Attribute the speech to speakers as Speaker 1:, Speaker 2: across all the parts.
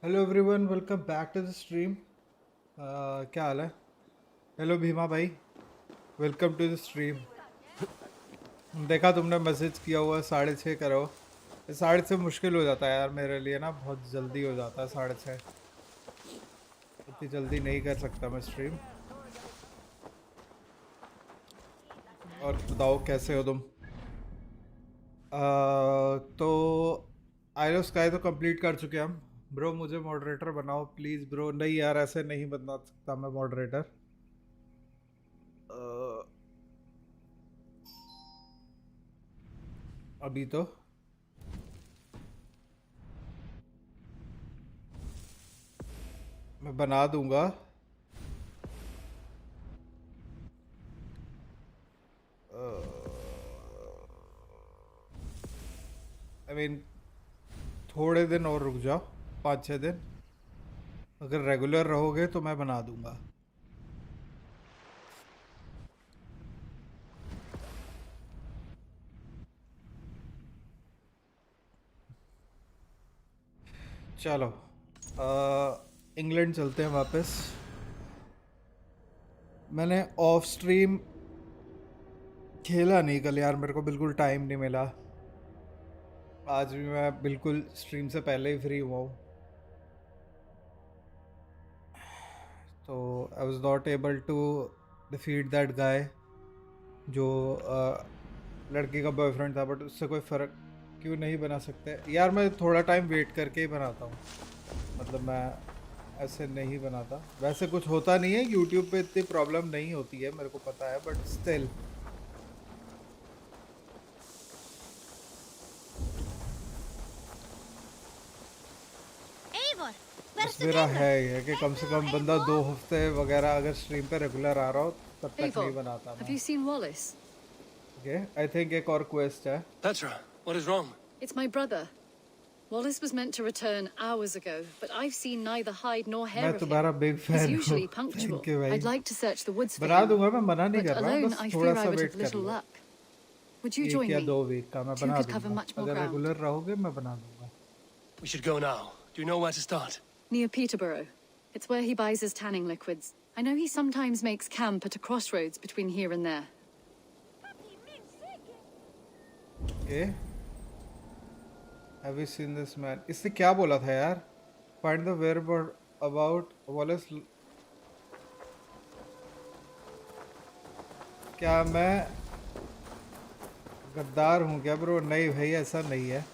Speaker 1: Hello everyone, welcome back to the stream. क्या हाल है? हेलो भीमा भाई, वेलकम टू द स्ट्रीम। देखा तुमने मैसेज किया हुआ 6:30 करो। 6:30 मुश्किल हो जाता है यार मेरे लिए ना, बहुत जल्दी हो जाता है 6:30। इतनी जल्दी नहीं कर सकता मैं स्ट्रीम। और बताओ कैसे हो तुम? तो आइलो स्काई तो कंप्लीट कर चुके हम। ब्रो मुझे मॉडरेटर बनाओ प्लीज़ ब्रो। नहीं यार, ऐसे नहीं बना सकता मैं मॉडरेटर। अभी तो मैं बना दूंगा। आई मीन थोड़े दिन और रुक जाओ, 5-6 दिन। अगर रेगुलर रहोगे तो मैं बना दूंगा। चलो इंग्लैंड चलते हैं वापस। मैंने ऑफ स्ट्रीम खेला नहीं कल यार, मेरे को बिल्कुल टाइम नहीं मिला। आज भी मैं बिल्कुल स्ट्रीम से पहले ही फ्री हुआ हूँ। तो I was not able to defeat that guy जो लड़की का बॉयफ्रेंड था, बट उससे कोई फ़र्क क्यों नहीं बना सकते यार। मैं थोड़ा टाइम वेट करके ही बनाता हूँ, मतलब मैं ऐसे नहीं बनाता। वैसे कुछ होता नहीं है, यूट्यूब पे इतनी प्रॉब्लम नहीं होती है मेरे को पता है, बट स्टिल
Speaker 2: Eivor,
Speaker 1: बस
Speaker 2: where's the
Speaker 1: मेरा
Speaker 2: kingdom?
Speaker 1: है ये कि कम से कम बंदा 2 हफ्ते वगैरह अगर स्ट्रीम पे रेगुलर आ रहा हो तब तक नहीं
Speaker 3: Eivor,
Speaker 1: बनाता
Speaker 3: have
Speaker 1: मैं।
Speaker 3: you seen Wallace?
Speaker 1: Okay, I think एक और क्वेस्ट है।
Speaker 4: Petra, what is wrong?
Speaker 3: It's my brother. Wallace was meant to return hours ago, but I've seen neither hide nor hair
Speaker 1: मैं
Speaker 3: of him.
Speaker 1: तुम्हारा big
Speaker 3: He's
Speaker 1: fan हूँ।
Speaker 3: usually punctual.
Speaker 1: Thank you भाई।
Speaker 3: I'd like to search the woods for
Speaker 1: बना
Speaker 3: him,
Speaker 1: दूंगा, मैं मना नहीं
Speaker 3: but
Speaker 1: कर रहा,
Speaker 3: alone
Speaker 1: बस
Speaker 3: I
Speaker 1: थोड़ा
Speaker 3: fear
Speaker 1: सा
Speaker 3: I would
Speaker 1: वेट
Speaker 3: have
Speaker 1: कर
Speaker 3: little
Speaker 1: low.
Speaker 3: luck. Would you
Speaker 1: 1
Speaker 3: join
Speaker 1: या
Speaker 3: me?
Speaker 1: 2 वीक का मैं
Speaker 3: 2
Speaker 1: बना
Speaker 3: could cover
Speaker 1: दूंगा।
Speaker 3: much more
Speaker 1: अगर
Speaker 3: ground.
Speaker 1: रेगुलर रहोगे मैं बना दूंगा।
Speaker 4: We should go now. Do you know where to start?
Speaker 3: Near Peterborough. It's where he buys his tanning liquids. I know he sometimes makes camp at a crossroads between here and there.
Speaker 1: Okay, have you seen this man? इसने क्या बोला था यार? Find the where about Wallace. क्या मैं गद्दार हूँ क्या ब्रो? नहीं भाई, ऐसा नहीं है।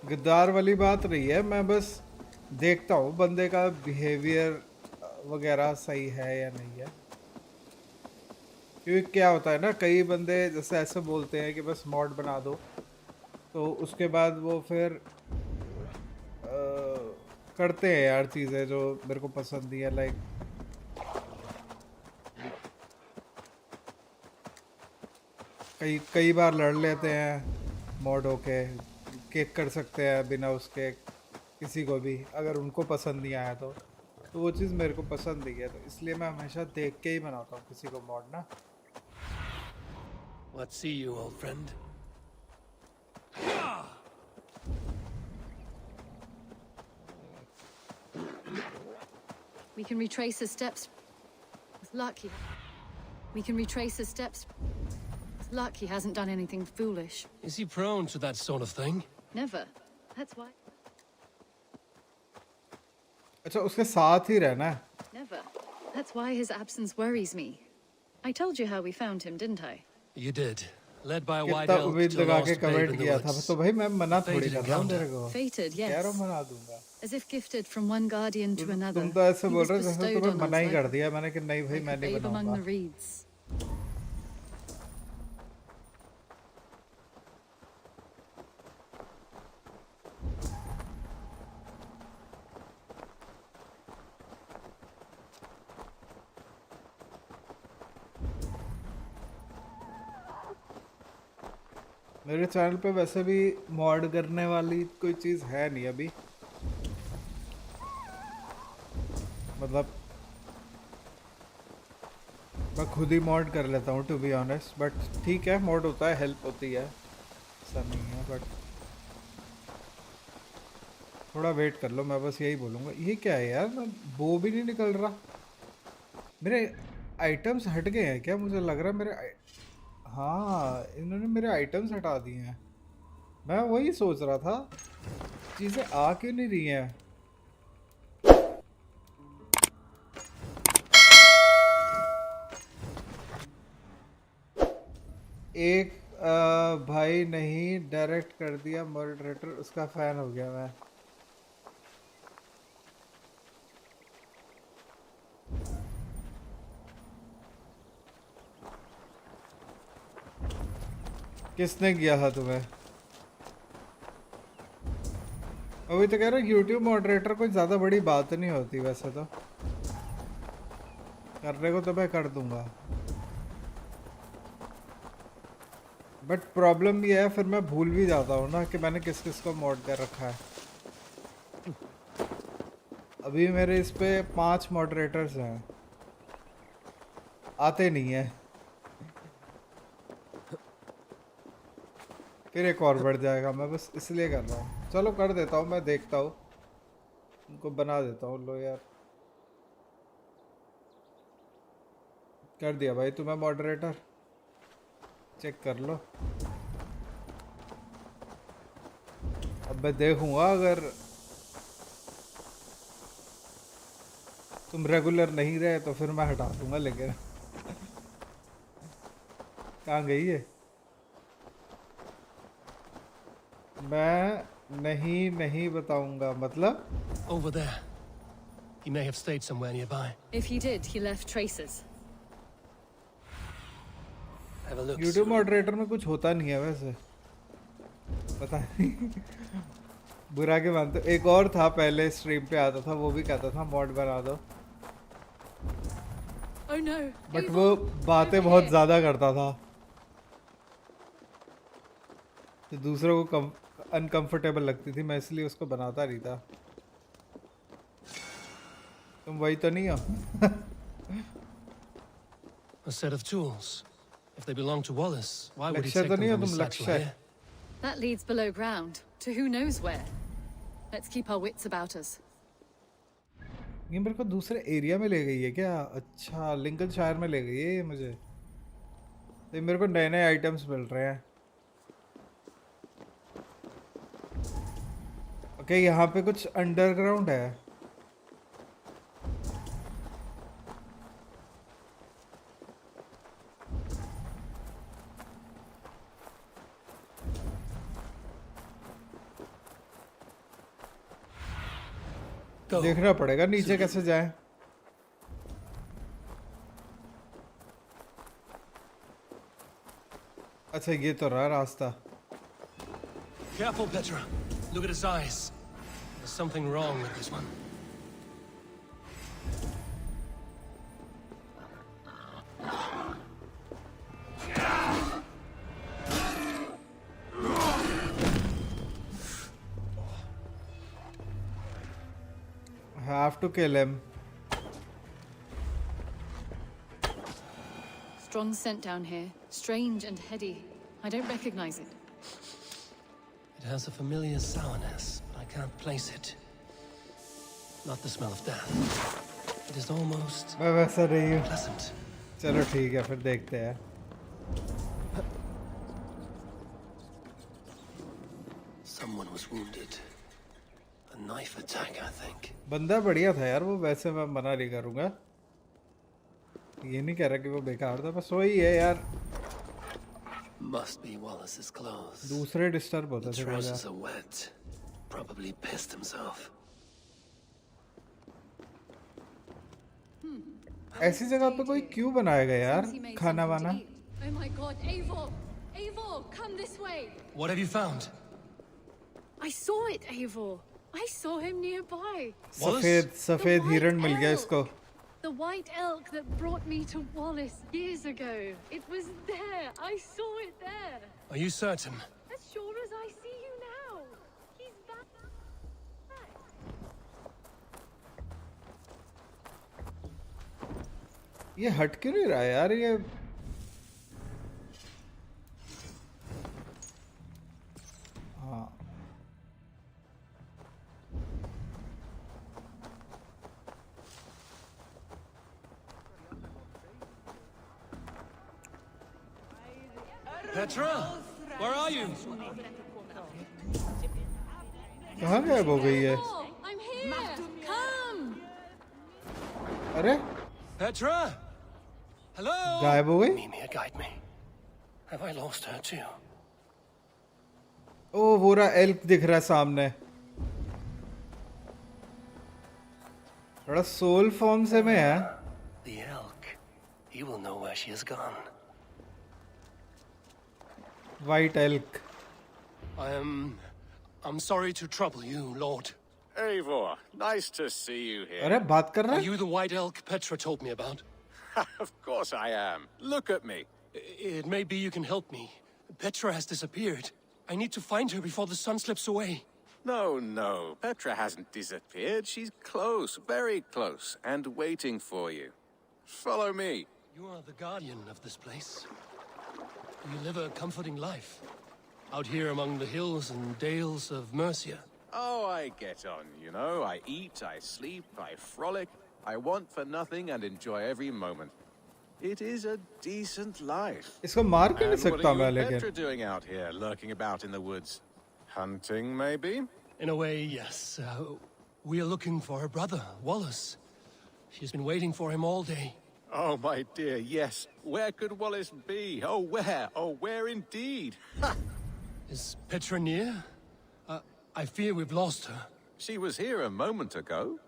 Speaker 1: गद्दार वाली बात नहीं है, मैं बस देखता हूँ बंदे का बिहेवियर वगैरह सही है या नहीं है। क्योंकि क्या होता है ना, कई बंदे जैसे ऐसे बोलते हैं कि बस मॉड बना दो, तो उसके बाद वो फिर करते हैं यार चीज़ें जो मेरे को पसंद नहीं है। लाइक कई कई बार लड़ लेते हैं मॉड होके, केक कर सकते हैं बिना उसके किसी को भी, अगर उनको पसंद नहीं आया तो वो चीज़ मेरे को पसंद नहीं है। तो इसलिए मैं हमेशा देख के ही बनाता हूँ किसी को मॉड ना।
Speaker 4: Let's see you, old friend.
Speaker 3: We can retrace his steps. With luck, we can retrace his steps. With luck, he hasn't done anything foolish.
Speaker 4: Is he prone to that sort of thing?
Speaker 3: Never. That's why.
Speaker 1: अच्छा, उसके साथ ही रहना है?
Speaker 3: Never. That's why his absence worries me. I told you how we found him, didn't I?
Speaker 4: You did. Led by a white
Speaker 1: कितना
Speaker 4: elf
Speaker 1: उम्मीद
Speaker 4: to a
Speaker 1: लगा के
Speaker 4: lost babe
Speaker 1: comment
Speaker 4: in the
Speaker 1: किया था,
Speaker 4: woods.
Speaker 1: तो भाई मैं मना थोड़ी
Speaker 4: Fated
Speaker 1: कर रहा हूँ
Speaker 4: encounter.
Speaker 1: तेरे को।
Speaker 3: Fated,
Speaker 1: कह रहा हूँ
Speaker 3: yes.
Speaker 1: मना दूंगा।
Speaker 3: As if gifted from one guardian to another.
Speaker 1: तुम तो ऐसे
Speaker 3: He
Speaker 1: बोल
Speaker 3: was
Speaker 1: रहे हो जैसे
Speaker 3: bestowed
Speaker 1: तुम्हें
Speaker 3: on
Speaker 1: मना
Speaker 3: us
Speaker 1: ही कर
Speaker 3: like,
Speaker 1: दिया मैंने कि नहीं भाई
Speaker 3: like
Speaker 1: मैं
Speaker 3: a
Speaker 1: नहीं
Speaker 3: babe among
Speaker 1: बनाऊंगा।
Speaker 3: the reeds.
Speaker 1: मेरे चैनल पे वैसे भी मॉड करने वाली कोई चीज़ है नहीं अभी, मतलब मैं खुद ही मॉड कर लेता हूँ टू बी ऑनेस्ट, बट ठीक है मॉड होता है, हेल्प होती है, ऐसा नहीं है। बट थोड़ा वेट कर लो, मैं बस यही बोलूँगा। ये क्या है यार, मैं वो भी नहीं निकल रहा। मेरे आइटम्स हट गए हैं क्या? मुझे लग रहा है हाँ, इन्होंने मेरे आइटम्स हटा दिए हैं। मैं वही सोच रहा था, चीज़ें आ क्यों नहीं रही हैं। एक भाई नहीं डायरेक्ट कर दिया मॉडरेटर, उसका फैन हो गया मैं। किसने किया था तुम्हें? अभी तो कह रहा हूँ यूट्यूब मॉडरेटर कोई ज़्यादा बड़ी बात नहीं होती वैसे तो, करने को तो मैं कर दूंगा, बट प्रॉब्लम ये है फिर मैं भूल भी जाता हूँ ना कि मैंने किस किस को मॉड कर रखा है। अभी मेरे इस पे 5 मॉडरेटर्स हैं, आते नहीं है, फिर एक और बढ़ जाएगा। मैं बस इसलिए कर रहा हूँ, चलो कर देता हूँ, मैं देखता हूँ, उनको बना देता हूँ। लो यार, कर दिया भाई तुम्हें मॉडरेटर, चेक कर लो। अब मैं देखूंगा, अगर तुम रेगुलर नहीं रहे तो फिर मैं हटा दूंगा, लेकिन कहाँ गई है? मैं नहीं बताऊंगा मतलब।
Speaker 4: Over there. He may have stayed somewhere nearby.
Speaker 3: If he did, he left traces.
Speaker 4: Have a look,
Speaker 1: YouTube
Speaker 4: Suru.
Speaker 1: Moderator में कुछ होता नहीं है वैसे, पता नहीं। बुरा के मानते। एक और था पहले स्ट्रीम पे आता था, वो भी कहता था मॉड बना दो,
Speaker 3: Oh no!
Speaker 1: But
Speaker 3: Eivor!
Speaker 1: वो बातें
Speaker 3: Over
Speaker 1: बहुत
Speaker 3: here!
Speaker 1: ज़्यादा करता था, तो दूसरों को अनकंफर्टेबल लगती थी, मैं इसलिए उसको बनाता नहीं था। तुम वही तो नहीं हो?
Speaker 4: A set of tools. If they belong to Wallace, why would he
Speaker 1: लक्ष्य
Speaker 4: take
Speaker 1: तो
Speaker 4: them
Speaker 1: नहीं हो
Speaker 4: from his
Speaker 1: तुम?
Speaker 4: satchel
Speaker 1: लक्ष्य
Speaker 4: here?
Speaker 3: That leads below ground, to who knows where. Let's keep our wits about us.
Speaker 1: ये मेरे को दूसरे एरिया में ले गई है क्या? अच्छा, लिंकनशायर में ले गई है ये मुझे, तो मेरे को नए नए आइटम्स मिल रहे हैं। ओके, यहाँ पे कुछ अंडरग्राउंड है।
Speaker 4: Go.
Speaker 1: देखना पड़ेगा नीचे कैसे जाए। अच्छा, ये तो रहा रास्ता।
Speaker 4: Careful, Petra. Look at his eyes. There's something wrong with this one.
Speaker 1: Have to kill him.
Speaker 3: Strong scent down here. Strange and heady. I don't recognize it.
Speaker 4: It has a familiar sourness, but I can't place it. Not the smell of death. It is almost
Speaker 1: मैं वैसा नहीं हूँ।
Speaker 4: pleasant.
Speaker 1: चलो ठीक है, फिर देखते हैं।
Speaker 4: Someone was wounded. A knife attack, I think.
Speaker 1: बंदा बढ़िया था यार वो, वैसे मैं मना नहीं करूँगा, ये नहीं कह रहा कि वो बेकार था, बस वही है यार,
Speaker 4: Must be Wallace's clothes.
Speaker 1: दूसरे डिस्टर्ब होते
Speaker 4: The
Speaker 1: थे बहुत
Speaker 4: trousers
Speaker 1: ज़्यादा।
Speaker 4: are wet. Probably pissed himself.
Speaker 1: ऐसी जगह पे कोई क्यों बनाएगा यार
Speaker 3: Seems he made
Speaker 1: खाना
Speaker 3: something to
Speaker 1: वाना?
Speaker 3: eat. Oh my god, Eivor! Eivor, come this way!
Speaker 4: What have you found?
Speaker 3: I saw it, Eivor. I saw him nearby.
Speaker 1: सफेद सफेद हिरण मिल गया इसको।
Speaker 3: The white elk that brought me to Wallace years ago. It was there. I saw it there.
Speaker 4: Are you certain?
Speaker 3: As sure as I see you now. He's back.
Speaker 1: ये हट क्यों नहीं रहा है यार ये? हाँ
Speaker 4: Petra, where are you?
Speaker 1: कहाँ गायब हो गई है?
Speaker 3: Oh, I'm here. Come.
Speaker 1: अरे
Speaker 4: Petra? Hello?
Speaker 1: गायब हो गई?
Speaker 4: Mimir, guide me. Have I lost her too?
Speaker 1: ओ वो रहा, एल्क दिख रहा है सामने। थोड़ा सोल फॉर्म से में है।
Speaker 4: The elk. He will know where she has gone.
Speaker 1: White elk.
Speaker 4: I'm sorry to trouble you, Lord.
Speaker 2: Eivor, nice to see you here.
Speaker 1: अरे बात कर रहा
Speaker 4: Are
Speaker 1: है?
Speaker 4: you the white elk Petra told me about?
Speaker 2: Of course I am. Look at me.
Speaker 4: It may be you can help me. Petra has disappeared. I need to find her before the sun slips away.
Speaker 2: No. Petra hasn't disappeared. She's close, very close, and waiting for you. Follow me.
Speaker 4: You are the guardian of this place. You live a comforting life. Out here among the hills and dales of Mercia.
Speaker 2: Oh, I get on, you know. I eat, I sleep, I frolic. I want for nothing and enjoy every moment. It is a decent life.
Speaker 1: इसको मार क्यों नहीं
Speaker 2: And what
Speaker 1: सकता
Speaker 2: are you
Speaker 1: मैं
Speaker 2: and
Speaker 1: लेकिन?
Speaker 2: Petra doing out here, lurking about in the woods? Hunting, maybe?
Speaker 4: In a way, yes. We are looking for her brother, Wallace. She's been waiting for him all day.
Speaker 2: Oh, my dear, yes. Where could Wallace be? Oh, where? Oh, where indeed? Ha!
Speaker 4: Is Petra near? I fear we've lost her.
Speaker 2: She was here a moment ago.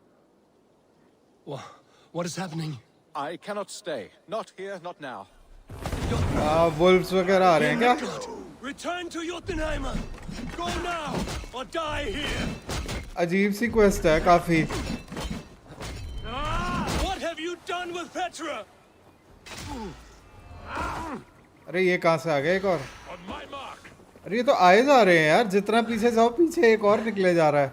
Speaker 4: What is happening?
Speaker 2: I cannot stay. Not here, not now.
Speaker 1: Wolves वगैरह आ रहे हैं क्या?
Speaker 4: Return to Jotunheimer! Go now, or die here!
Speaker 1: अजीब सी quest है काफी।
Speaker 4: What have you done with Petra?
Speaker 1: अरे ये कहाँ से आ गया एक और?
Speaker 2: On my mark.
Speaker 1: अरे ये तो आए जा रहे हैं यार, जितना पीछे जाओ पीछे एक और निकले जा रहा है।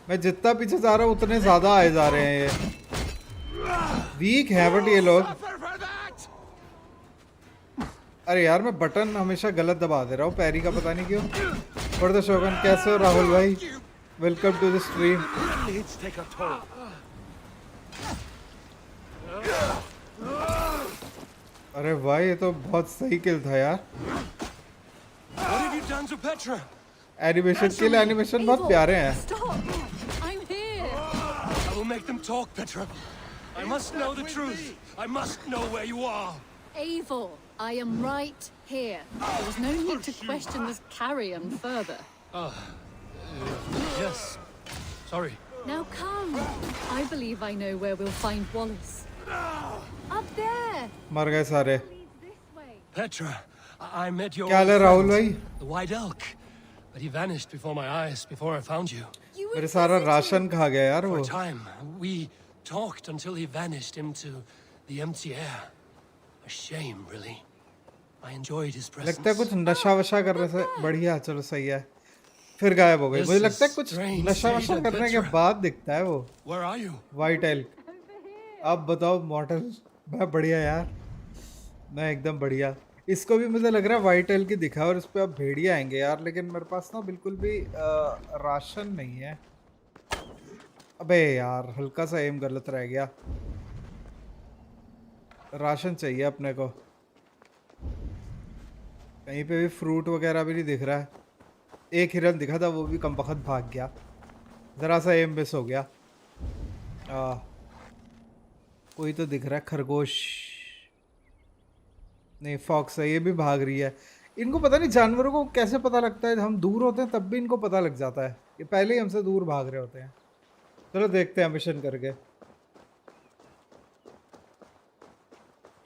Speaker 1: मैं जितना पीछे जा रहा हूँ उतने ज्यादा आए जा रहे हैं ये। वीक है बट ये लोग। अरे यार मैं बटन हमेशा गलत दबा दे रहा हूँ, पैरी का पता नहीं क्यों। फॉर द शोगन, कैसे हो राहुल भाई? Welcome to the stream. अरे वाह, ये तो बहुत सही किल था यार।
Speaker 4: What have you done to Petra?
Speaker 1: Animation, kill animation बहुत प्यारे हैं।
Speaker 3: Stop. I'm here.
Speaker 4: I will make them talk, Petra. I must know the truth. I must know where you are.
Speaker 3: Eivor, I am right here. There was no need to question this carrion further.
Speaker 4: Yes. Sorry.
Speaker 3: Now come. I believe I know where we'll find Wallace. Up there.
Speaker 1: मर गए सारे।
Speaker 3: Leads this way.
Speaker 4: Petra, I met your
Speaker 1: क्या हाल है
Speaker 4: old
Speaker 1: Rahul
Speaker 4: friend,
Speaker 1: भाई?
Speaker 4: the white elk. But he vanished before my eyes, before I found you.
Speaker 3: You were
Speaker 1: मेरे सारा
Speaker 3: visiting.
Speaker 1: Ration खा गया यार
Speaker 4: For
Speaker 1: वो।
Speaker 4: a time, we talked until he vanished into the empty air. A shame, really. I enjoyed his presence.
Speaker 1: लगता है कुछ नशा वशा करने से बढ़िया। चलो सही है। फिर गायब हो गई। मुझे लगता है कुछ नशा वशा करने के बाद दिखता है वो।
Speaker 4: Where are you?
Speaker 1: White elk. आप बताओ मॉडल। मैं बढ़िया यार, मैं एकदम बढ़िया। इसको भी मुझे लग रहा है वाइट एल्क ही दिखा है और इस पे अब भेड़िए आएंगे यार, लेकिन मेरे पास ना बिल्कुल भी राशन नहीं है। अबे यार हल्का सा एम गलत रह गया। राशन चाहिए अपने को। कहीं पे भी फ्रूट वगैरह भी नहीं दिख रहा है। एक हिरन दिखा था, वो भी कम वक्त भाग गया। ज़रा सा एम मिस हो गया। कोई तो दिख रहा है, खरगोश नहीं, फॉक्स है, ये भी भाग रही है। इनको पता नहीं जानवरों को कैसे पता लगता है, हम दूर होते हैं तब भी इनको पता लग जाता है। ये पहले ही हमसे दूर भाग रहे होते हैं। चलो देखते हैं मिशन करके।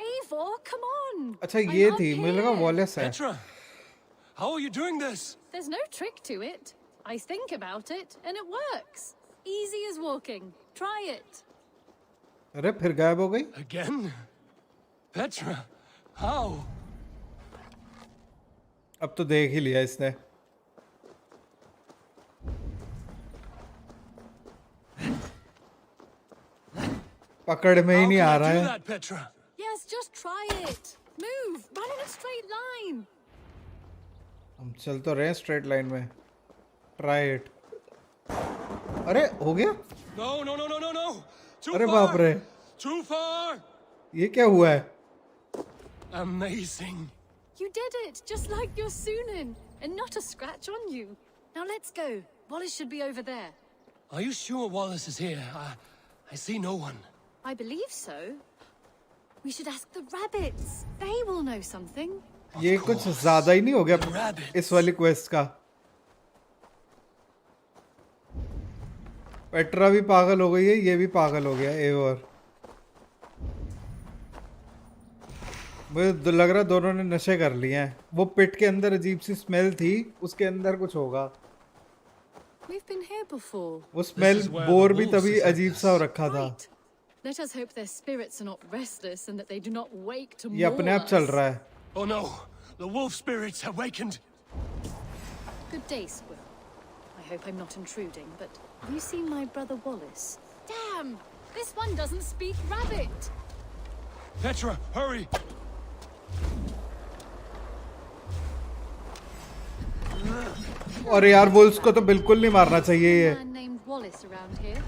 Speaker 3: Eivor, come on.
Speaker 1: अच्छा
Speaker 3: I'm
Speaker 1: ये
Speaker 3: up
Speaker 1: थी, मुझे लगा
Speaker 3: here.
Speaker 1: वॉलेस है।
Speaker 4: Petra, how are you doing this?
Speaker 3: There's no trick to it. I think about it, and it works. Easy as walking. Try it.
Speaker 1: अरे फिर गायब हो गई।
Speaker 4: Again? Petra, how?
Speaker 1: अब तो देख ही लिया इसने। पकड़ में ही
Speaker 4: How
Speaker 1: नहीं
Speaker 4: can
Speaker 1: आ
Speaker 4: I
Speaker 1: रहा
Speaker 4: do
Speaker 1: है।
Speaker 4: that, Petra?
Speaker 3: Yes, just try it. Move. Run in a straight line.
Speaker 1: हम चल तो रहे हैं स्ट्रेट लाइन में। Try it. अरे हो गया।
Speaker 4: No, no, no, no, no, no! Too
Speaker 1: अरे
Speaker 4: far!
Speaker 1: बाप रे,
Speaker 4: Too far!
Speaker 1: ये क्या हुआ है?
Speaker 4: Amazing.
Speaker 3: You did it, just like your Sunan, and not a scratch on you. Now let's go. Wallace should be over there.
Speaker 4: Are you sure Wallace is here? I see no one.
Speaker 3: I believe so. We should ask the rabbits. They will know something.
Speaker 1: ये कुछ ज्यादा ही नहीं हो गया
Speaker 4: Rabbits.
Speaker 1: इस वाली quest का? Petra भी पागल हो गई है, ये भी पागल हो गया एवर। मुझे लग रहा है दोनों ने नशे कर लिए हैं। वो पिट के अंदर अजीब सी स्मेल थी, उसके अंदर कुछ होगा।
Speaker 3: We've been here before.
Speaker 1: वो smell
Speaker 4: is where
Speaker 1: bore
Speaker 4: the
Speaker 1: भी
Speaker 4: wolves
Speaker 1: तभी
Speaker 4: attacked
Speaker 1: अजीब सा हो
Speaker 4: us.
Speaker 1: रखा था।
Speaker 3: Right. Let us hope their spirits are not restless and that they do not wake to
Speaker 1: ये अपने
Speaker 3: maul
Speaker 1: आप चल
Speaker 3: us.
Speaker 1: रहा है।
Speaker 4: Oh no! The wolf spirits have wakened!
Speaker 3: Good day, Squill. I hope I'm not intruding, but have you seen my brother Wallace? Damn! This one doesn't speak rabbit!
Speaker 4: Petra, hurry!
Speaker 1: और यार Wolves को तो बिल्कुल नहीं मारना चाहिए ये।
Speaker 3: Man named Wallace around here.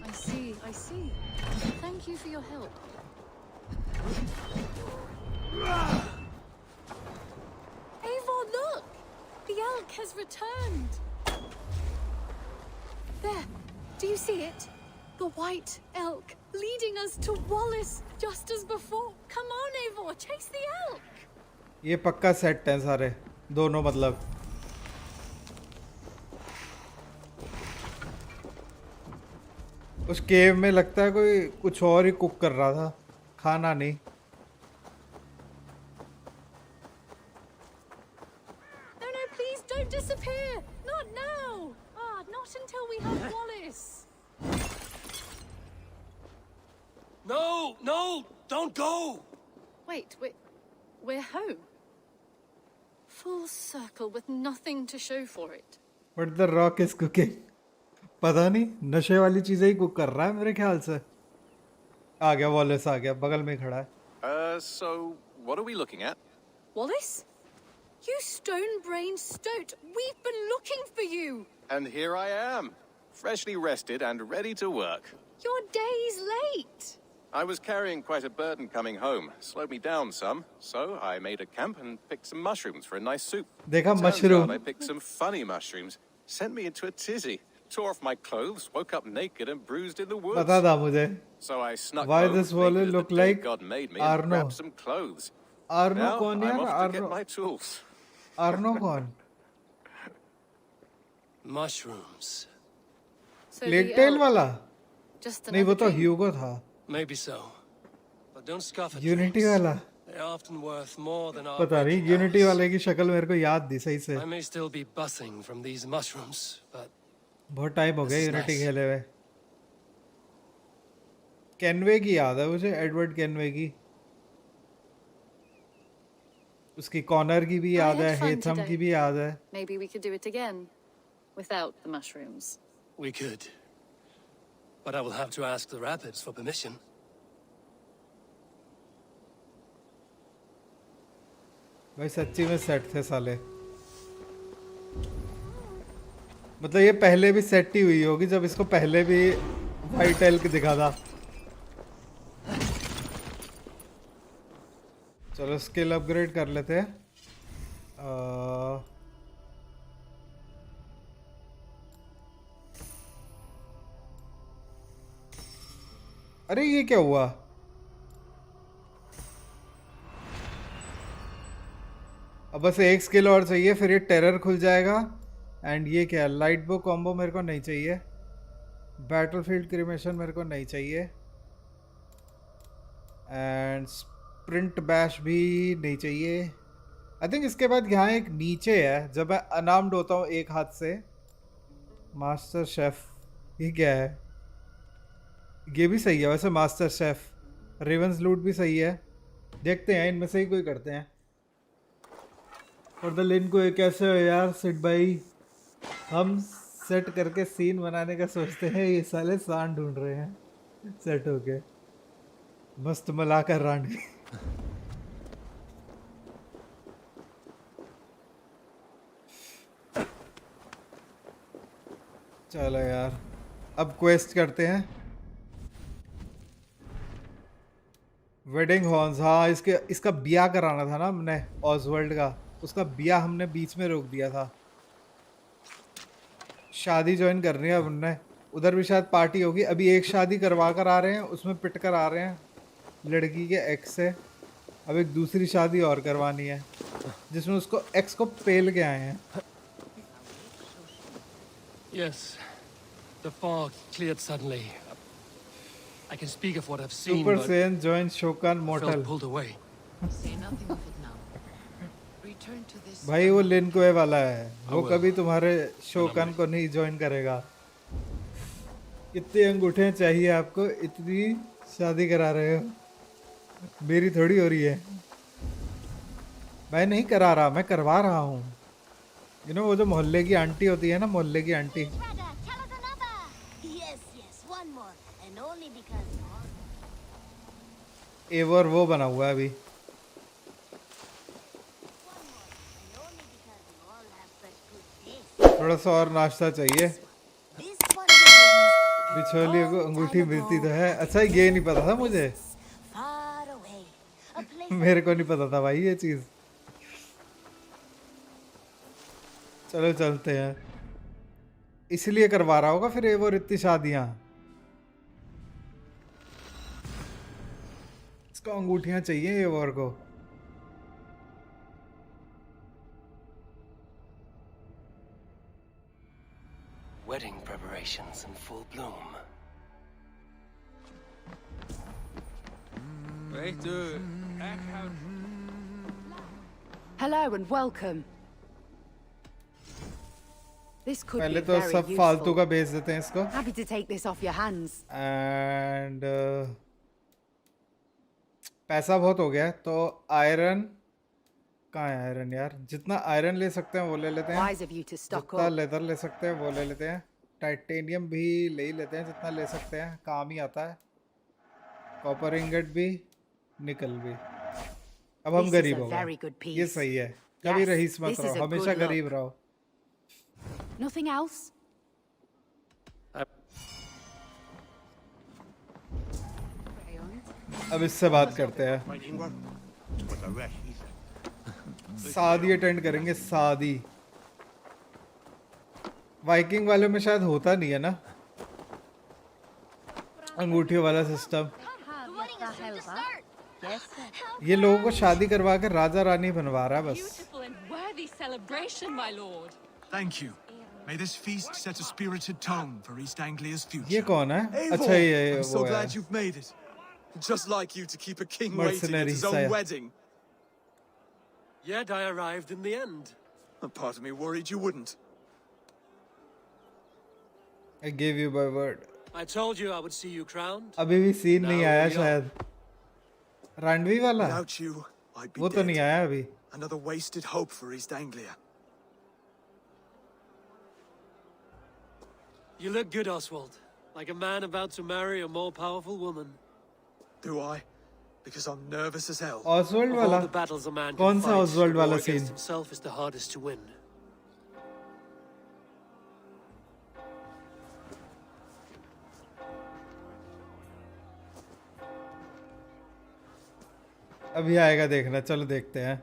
Speaker 3: I see, I see. Thank you for your help. Eivor, look! The elk has returned. There, do you see it? The white elk leading us to Wallace just as before. Come on, Eivor, chase the elk.
Speaker 1: ये पक्का set हैं सारे, दोनों मतलब। उस केव में लगता है कोई कुछ और ही कुक कर रहा था, खाना नहीं।
Speaker 3: No, no, please don't disappear. Not now. Not until we have Wallace.
Speaker 4: No, no! Don't go!
Speaker 3: Wait, we're home. Full circle with nothing to show for it.
Speaker 1: But the rock is cooking. पता नहीं, नशे वाली चीजें ही cook कर रहा है मेरे ख्याल से। आ गया वॉलेस, आ गया, बगल में खड़ा है।
Speaker 2: So what are we looking at?
Speaker 3: Wallace? You stone-brained stoat! We've been looking for you!
Speaker 2: And here I am, freshly rested and ready to work.
Speaker 3: You're days late!
Speaker 2: I was carrying quite a burden coming home, slowed me down some, so I made a camp and picked some mushrooms for a nice soup.
Speaker 1: देखा
Speaker 2: Turns
Speaker 1: mushroom.
Speaker 2: out I picked some funny mushrooms, sent me into a tizzy, tore off my clothes, woke up naked and bruised in the woods.
Speaker 1: पता था मुझे।
Speaker 2: So I snuck
Speaker 1: Why
Speaker 2: home,
Speaker 1: does
Speaker 2: thinking
Speaker 1: Wallace
Speaker 2: that
Speaker 1: look
Speaker 2: the day
Speaker 1: like
Speaker 2: God made me, and
Speaker 1: Arno?
Speaker 2: grabbed some clothes.
Speaker 1: आर्नो
Speaker 2: Now
Speaker 1: कौन
Speaker 2: I'm
Speaker 1: यार?
Speaker 2: off to
Speaker 1: आर्नो,
Speaker 2: get my tools.
Speaker 1: आर्नो कौन?
Speaker 4: Mushrooms.
Speaker 3: So
Speaker 1: plate
Speaker 3: the
Speaker 1: tail
Speaker 3: elk,
Speaker 1: वाला?
Speaker 3: just
Speaker 1: नहीं, वो
Speaker 3: another
Speaker 1: तो
Speaker 3: dream.
Speaker 1: ह्यूगो था।
Speaker 4: Maybe so. But don't scoff at
Speaker 1: unity
Speaker 4: dreams.
Speaker 1: वाला
Speaker 4: They're often worth more than our
Speaker 1: पता नहीं,
Speaker 4: waking
Speaker 1: यूनिटी
Speaker 4: hours.
Speaker 1: वाले की शक्ल मेरे को याद थी सही से।
Speaker 4: I may still be bussing from these mushrooms, but
Speaker 1: बहुत टाइम हो गया
Speaker 4: This is
Speaker 1: यूनिटी
Speaker 4: nice.
Speaker 1: खेले हुए। कैनवे की याद है मुझे, एडवर्ड कैनवे की। उसकी कॉर्नर की भी
Speaker 3: I
Speaker 1: याद
Speaker 3: had
Speaker 1: है,
Speaker 3: fun
Speaker 1: हेथम
Speaker 3: today.
Speaker 1: की भी याद है।
Speaker 3: Maybe we could do it again. Without the mushrooms.
Speaker 4: we could. But I will have to ask the rapids for permission.
Speaker 1: भाई सच्ची में सेट थे साले। मतलब ये पहले भी सेट ही हुई होगी जब इसको पहले भी वाइट एल्क दिखा था। चलो स्किल अपग्रेड कर लेते हैं। अरे ये क्या हुआ? अब बस एक स्किल और चाहिए, फिर ये टेरर खुल जाएगा। एंड ये क्या, लाइट बो कॉम्बो मेरे को नहीं चाहिए, बैटलफील्ड क्रिमेशन मेरे को नहीं चाहिए, एंड स्प्रिंट बैश भी नहीं चाहिए। आई थिंक इसके बाद यहाँ एक नीचे है, जब मैं अनार्म्ड होता हूँ एक हाथ से, मास्टर शेफ। ये क्या है? ये भी सही है वैसे, मास्टर शेफ। रेवंस लूट भी सही है। देखते हैं इनमें से ही कोई करते हैं। और द लिन को कैसे हो यार सिट भाई? हम सेट करके सीन बनाने का सोचते हैं, ये साले सांड ढूंढ रहे हैं। सेट हो गए मस्त मलाकर रांडवी चलो यार अब क्वेस्ट करते हैं वेडिंग हॉर्न्स हाँ इसका ब्याह कराना था ना हमने ऑसवर्ल्ड का उसका ब्याह हमने बीच में रोक दिया था शादी ज्वाइन करनी है अब उनने उधर भी शायद पार्टी होगी अभी एक शादी करवा कर आ रहे हैं उसमें पिट कर आ रहे हैं लड़की के एक्स से अब एक दूसरी शादी और करवानी है जिसमें उसको एक्स को पेल के आए हैं
Speaker 4: Yes, the fog cleared suddenly. I can speak of what I've seen,
Speaker 1: super
Speaker 4: but
Speaker 1: सेन जॉइन शोकान
Speaker 4: I felt
Speaker 1: mortal
Speaker 4: pulled away.
Speaker 5: Say nothing of it now. Return to this.
Speaker 1: भाई वो लिनकोए वाला है वो
Speaker 4: will.
Speaker 1: कभी तुम्हारे शोकान को नहीं ज्वाइन करेगा कितने अंगूठे चाहिए आपको इतनी शादी करा रहे हो मेरी थोड़ी हो रही है मैं नहीं करा रहा मैं करवा रहा हूँ वो जो मोहल्ले की आंटी होती है ना मोहल्ले की aunty
Speaker 6: Brother, tell us another. Yes, yes, one more, and only because
Speaker 1: ever वो बना हुआ है अभी
Speaker 6: and only because we all have such good taste.
Speaker 1: थोड़ा सा और नाश्ता चाहिए
Speaker 6: This one begins
Speaker 1: बिछोलियों को अंगूठी मिलती तो है अच्छा ये नहीं पता था मुझे
Speaker 6: far away, a place
Speaker 1: मेरे को नहीं पता था भाई ये चीज चलो चलते हैं इसलिए करवा रहा होगा फिर एवर इतनी शादियां इसको अंगूठियां चाहिए एवर को
Speaker 4: Wedding preparations in full bloom.
Speaker 5: Hello and welcome. This could
Speaker 1: पहले
Speaker 5: be
Speaker 1: तो
Speaker 5: very
Speaker 1: सब फालतू
Speaker 5: useful.
Speaker 1: का बेच देते हैं इसको
Speaker 5: Happy to take this off your hands.
Speaker 1: And पैसा बहुत हो गया है, तो आयरन कहाँ है आयरन यार जितना आयरन ले सकते हैं वो ले लेते हैं
Speaker 5: Wise of you to stock
Speaker 1: जितना
Speaker 5: up.
Speaker 1: लेदर ले सकते हैं वो ले लेते हैं टाइटेनियम भी ले ही लेते हैं जितना ले सकते हैं काम ही आता है कॉपर इंगट भी निकल भी अब हम
Speaker 5: This is
Speaker 1: गरीब
Speaker 5: a
Speaker 1: हो
Speaker 5: very
Speaker 1: गए
Speaker 5: good piece.
Speaker 1: ये सही है कभी
Speaker 5: Yes,
Speaker 1: रईस मत
Speaker 5: this is
Speaker 1: रहो
Speaker 5: a
Speaker 1: हमेशा
Speaker 5: good look.
Speaker 1: गरीब रहो
Speaker 5: Nothing else?
Speaker 1: अब इससे बात करते हैं शादी अटेंड करेंगे शादी वाइकिंग वाले में शायद होता नहीं है ना अंगूठी वाला सिस्टम ये लोगों को शादी करवा कर राजा रानी बनवा रहा है बस
Speaker 7: Beautiful and worthy celebration, my lord.
Speaker 8: Thank you. May this feast set a spirited tone for East Anglia's future.
Speaker 1: ये कौन है
Speaker 8: Eivor,
Speaker 1: अच्छा ये
Speaker 8: I'm so
Speaker 1: वो है
Speaker 8: glad you've made it. Just like you to keep a king waiting at
Speaker 1: Mercenary
Speaker 8: his own
Speaker 1: sire.
Speaker 8: wedding.
Speaker 4: Yet I arrived in the end.
Speaker 8: A part of me worried you wouldn't.
Speaker 1: I gave you my word
Speaker 4: I told you I would see you crowned.
Speaker 1: अभी भी scene नहीं
Speaker 4: Now
Speaker 1: आया
Speaker 4: here we are.
Speaker 1: शायद रांडवी वाला
Speaker 8: Without you, I'd be
Speaker 1: वो तो
Speaker 8: dead.
Speaker 1: नहीं आया अभी
Speaker 8: Another wasted hope for East Anglia.
Speaker 4: You look good, Oswald. Like a man about to marry a more powerful woman.
Speaker 8: Do I? Because I'm nervous as hell.
Speaker 1: Oswald
Speaker 4: Of all
Speaker 1: वाला
Speaker 4: the battles a man
Speaker 1: कौन
Speaker 4: can
Speaker 1: सा
Speaker 4: fight,
Speaker 1: Oswald
Speaker 4: the war
Speaker 1: वाला
Speaker 4: against
Speaker 1: scene?
Speaker 4: himself is the hardest to win.
Speaker 1: अभी आएगा देखना चलो देखते हैं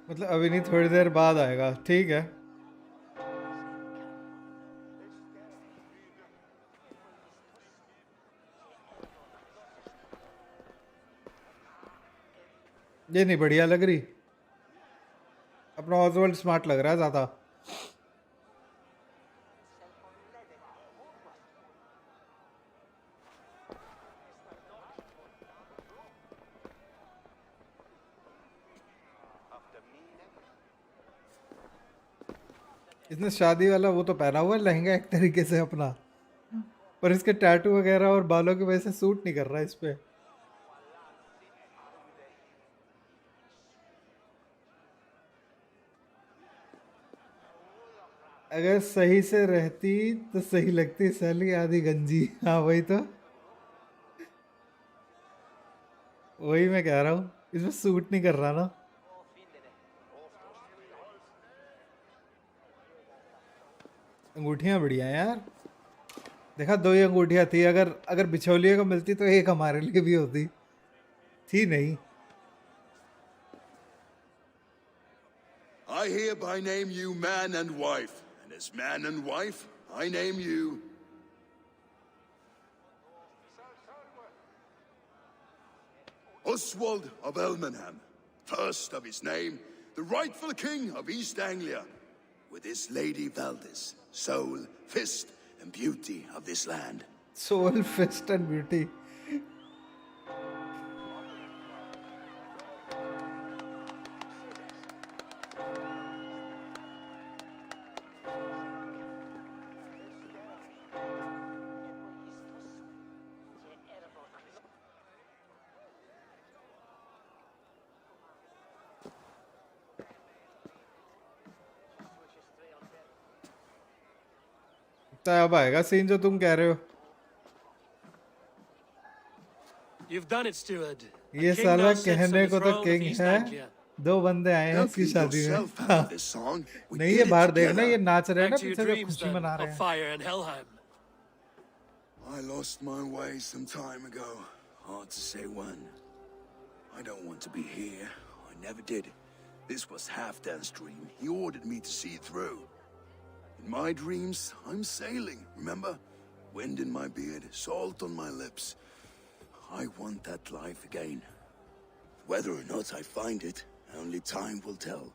Speaker 1: मतलब अभी नहीं थोड़ी देर बाद आएगा ठीक है ये नहीं बढ़िया लग रही अपना ऑसवर्ल्ड स्मार्ट लग रहा है ज्यादा इसने शादी वाला वो तो पहना हुआ है लहंगा एक तरीके से अपना, पर इसके टैटू वगैरह और बालों की वजह से सूट नहीं कर रहा इस पे। अगर सही से रहती तो सही लगती साली आधी गंजी। हाँ वही तो, वही मैं कह रहा हूँ, इसमें सूट नहीं कर रहा ना। अंगूठियां बढ़िया हैं यार। देखा, 2 ही अंगूठियां थी, अगर अगर बिछोलिए को मिलती तो एक हमारे लिए भी होती, थी नहीं।
Speaker 9: I hereby name you man and wife, and as man and wife, I name you Oswald of Elmenham, first of his name, the rightful king of East Anglia, with his lady Valdis, soul, fist, and beauty of this land.
Speaker 1: Soul feast and beauty. अब आएगा scene जो तुम कह रहे हो।
Speaker 4: You've done it, steward.
Speaker 1: ये
Speaker 4: A king
Speaker 1: साला
Speaker 4: now sits on
Speaker 1: कहने
Speaker 4: the
Speaker 1: को तो
Speaker 4: throne of
Speaker 1: किंग
Speaker 4: East
Speaker 1: है,
Speaker 4: Anglia.
Speaker 1: 2 बंदे आए हैं
Speaker 9: Don't
Speaker 1: इसकी
Speaker 9: leave
Speaker 1: शादी में।
Speaker 9: yourself out
Speaker 1: हाँ।
Speaker 9: of this song. We
Speaker 1: नहीं,
Speaker 9: did
Speaker 1: ये
Speaker 9: it
Speaker 1: बाहर देखना,
Speaker 9: together.
Speaker 1: ये नाच रहे हैं ना
Speaker 4: Back to your
Speaker 1: पीछे से,
Speaker 4: dreams,
Speaker 1: खुशी
Speaker 4: then,
Speaker 1: मना रहे
Speaker 4: of
Speaker 1: हैं।
Speaker 4: fire and Helheim.
Speaker 9: I lost my way some time ago. Hard to say when. I don't want to be here. I never did. This was Halfdan's dream. He ordered me to see it through. In my dreams, I'm sailing, remember? Wind in my beard, salt on my lips. I want that life again. Whether or not I find it, only time will tell.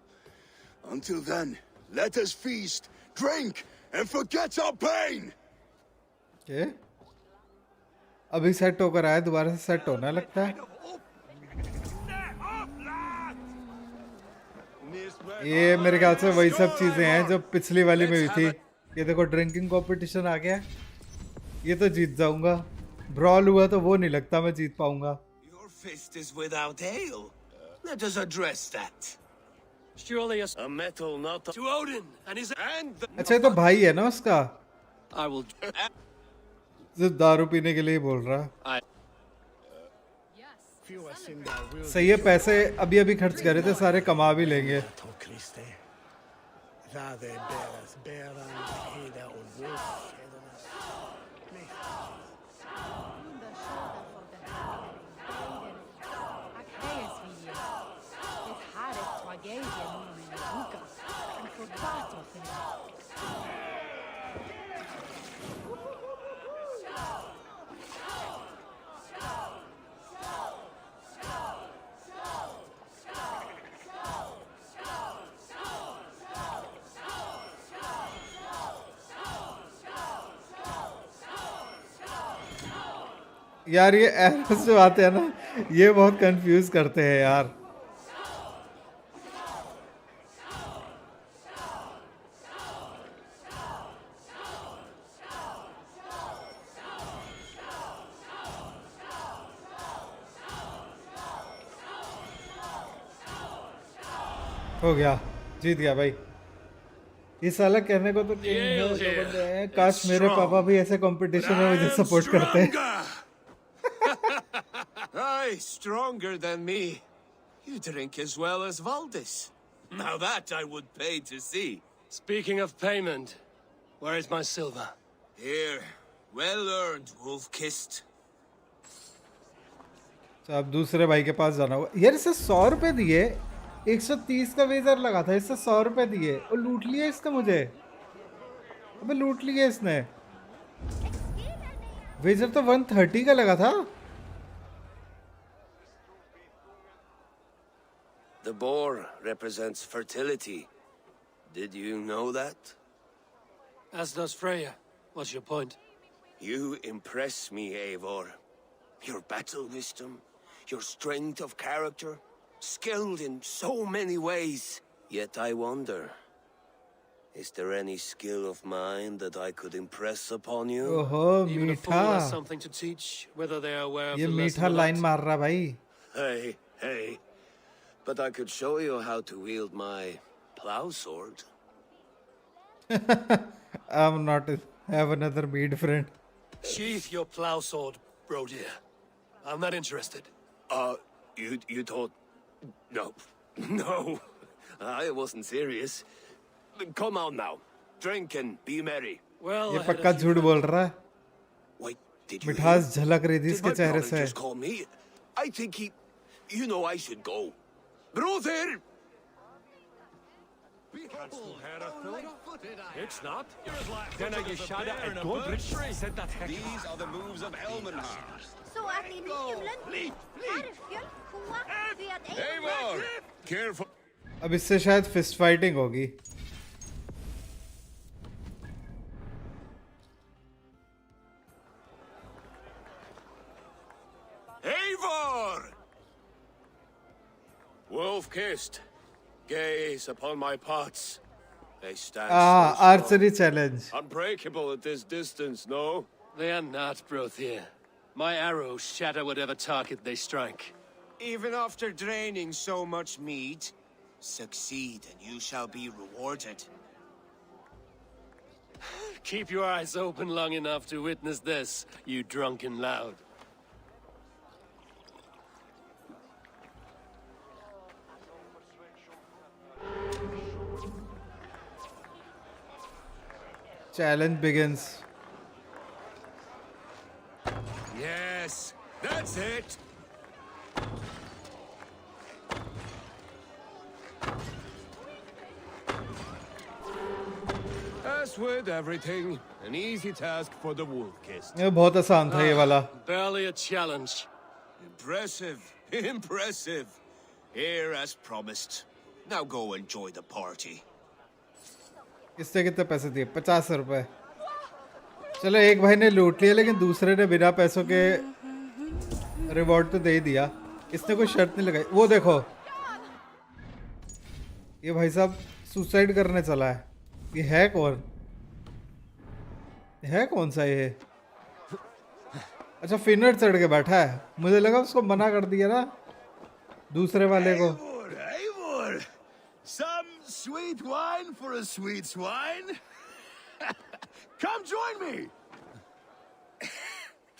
Speaker 9: Until then, let us feast, drink, and forget our pain!
Speaker 1: के अभी set होकर आया, दोबारा से set होना लगता है। ये मेरे ख्याल से वही सब चीजें हैं जो पिछली वाली में हुई थी। ये देखो, ड्रिंकिंग कंपटीशन आ गया, ये तो जीत जाऊंगा। ब्रॉल हुआ तो वो नहीं लगता मैं जीत पाऊंगा।
Speaker 10: Your fist is without ale. Let us address that.
Speaker 4: Surely
Speaker 10: A metal not
Speaker 4: to Odin and his
Speaker 1: अच्छा, ये तो भाई है ना उसका,
Speaker 4: I will.
Speaker 1: सिर्फ दारू पीने के लिए ही बोल रहा। सही है, पैसे अभी अभी खर्च करे थे, सारे कमा भी लेंगे। यार ये एरर्स जो आते हैं ना, ये बहुत कंफ्यूज करते हैं यार। हो गया, जीत गया भाई। ये साला कहने को तो किंग है, जो बंदे हैं, काश मेरे पापा भी ऐसे कंपटीशन में मुझे सपोर्ट करते।
Speaker 10: Aye, stronger than me. You drink as well as Valdis. Now that I would pay to see.
Speaker 4: Speaking of payment, where is my silver?
Speaker 10: Here, well earned, wolf-kissed.
Speaker 1: तो अब दूसरे भाई के पास जाना होगा। यार इसे 100 रुपए दिए, 130 का वेजर लगा था, इससे 100 रुपए दिए और लूट लिया इसका मुझे। अबे लूट लिया इसने। वेजर तो 130 का लगा था।
Speaker 10: The boar represents fertility. Did you know that?
Speaker 4: As does Freya. What's your point?
Speaker 10: You impress me, Eivor. Your battle wisdom, your strength of character, skilled in so many ways. Yet I wonder, Is there any skill of mine that I could impress upon you?
Speaker 1: ओहो
Speaker 4: Even a fool
Speaker 1: मीठा
Speaker 4: has something to teach, whether they are aware of
Speaker 1: ये
Speaker 4: the lesson
Speaker 1: मीठा
Speaker 4: or
Speaker 1: line
Speaker 4: not.
Speaker 1: मार रहा भाई
Speaker 10: Hey, hey. But I could show you how to wield my plow sword.
Speaker 1: I'm not have another meat friend
Speaker 4: Sheath your plow sword, bro dear. I'm not interested.
Speaker 10: You thought... No. No. I wasn't serious. Come on now. Drink and be merry.
Speaker 4: Well,
Speaker 1: ये
Speaker 4: I had
Speaker 1: पक्का
Speaker 4: a few
Speaker 1: झूठ बोल रहा है
Speaker 10: Wait, did you hear?
Speaker 1: मिठास झलक रही थी
Speaker 10: Did
Speaker 1: इसके
Speaker 10: my
Speaker 1: चेहरे
Speaker 10: brother
Speaker 1: से
Speaker 10: just call me? I think he... You know I should go. Brother!
Speaker 4: It's not. Then I shada and Godrich said that heck.
Speaker 2: These are the moves of Elmenhar.
Speaker 6: Så att i julen, Arfjörn, Koa, ved
Speaker 2: Eivor! Careful.
Speaker 1: अब इससे शायद fist fighting होगी
Speaker 10: Eivor! Wolf-kissed. Gaze upon my pots. They stand so strong.
Speaker 1: Archery challenge
Speaker 10: Unbreakable at this distance, no?
Speaker 4: They are not, Brothier. My arrows shatter whatever target they strike.
Speaker 10: Even after draining so much meat, succeed and you shall be rewarded.
Speaker 4: Keep your eyes open long enough to witness this, you drunken loud.
Speaker 1: Challenge begins
Speaker 10: Yes, that's it. As with everything, an easy task for the wolf-kissed.
Speaker 1: ये बहुत आसान था ये वाला
Speaker 4: Barely a challenge.
Speaker 10: Impressive, impressive. Here as promised. Now go enjoy the party.
Speaker 1: इससे कितने पैसे दिए 50 रुपए चलो एक भाई ने लूट लिया लेकिन दूसरे ने बिना पैसों के रिवॉर्ड तो दे ही दिया इसने कोई शर्त नहीं लगाई वो देखो ये भाई साहब सुसाइड करने चला है ये है कौन सा ये अच्छा फिनर चढ़ के बैठा है मुझे लगा उसको मना कर दिया ना दूसरे वाले को
Speaker 9: Eivor! Some sweet wine for a sweet swine? Come join me!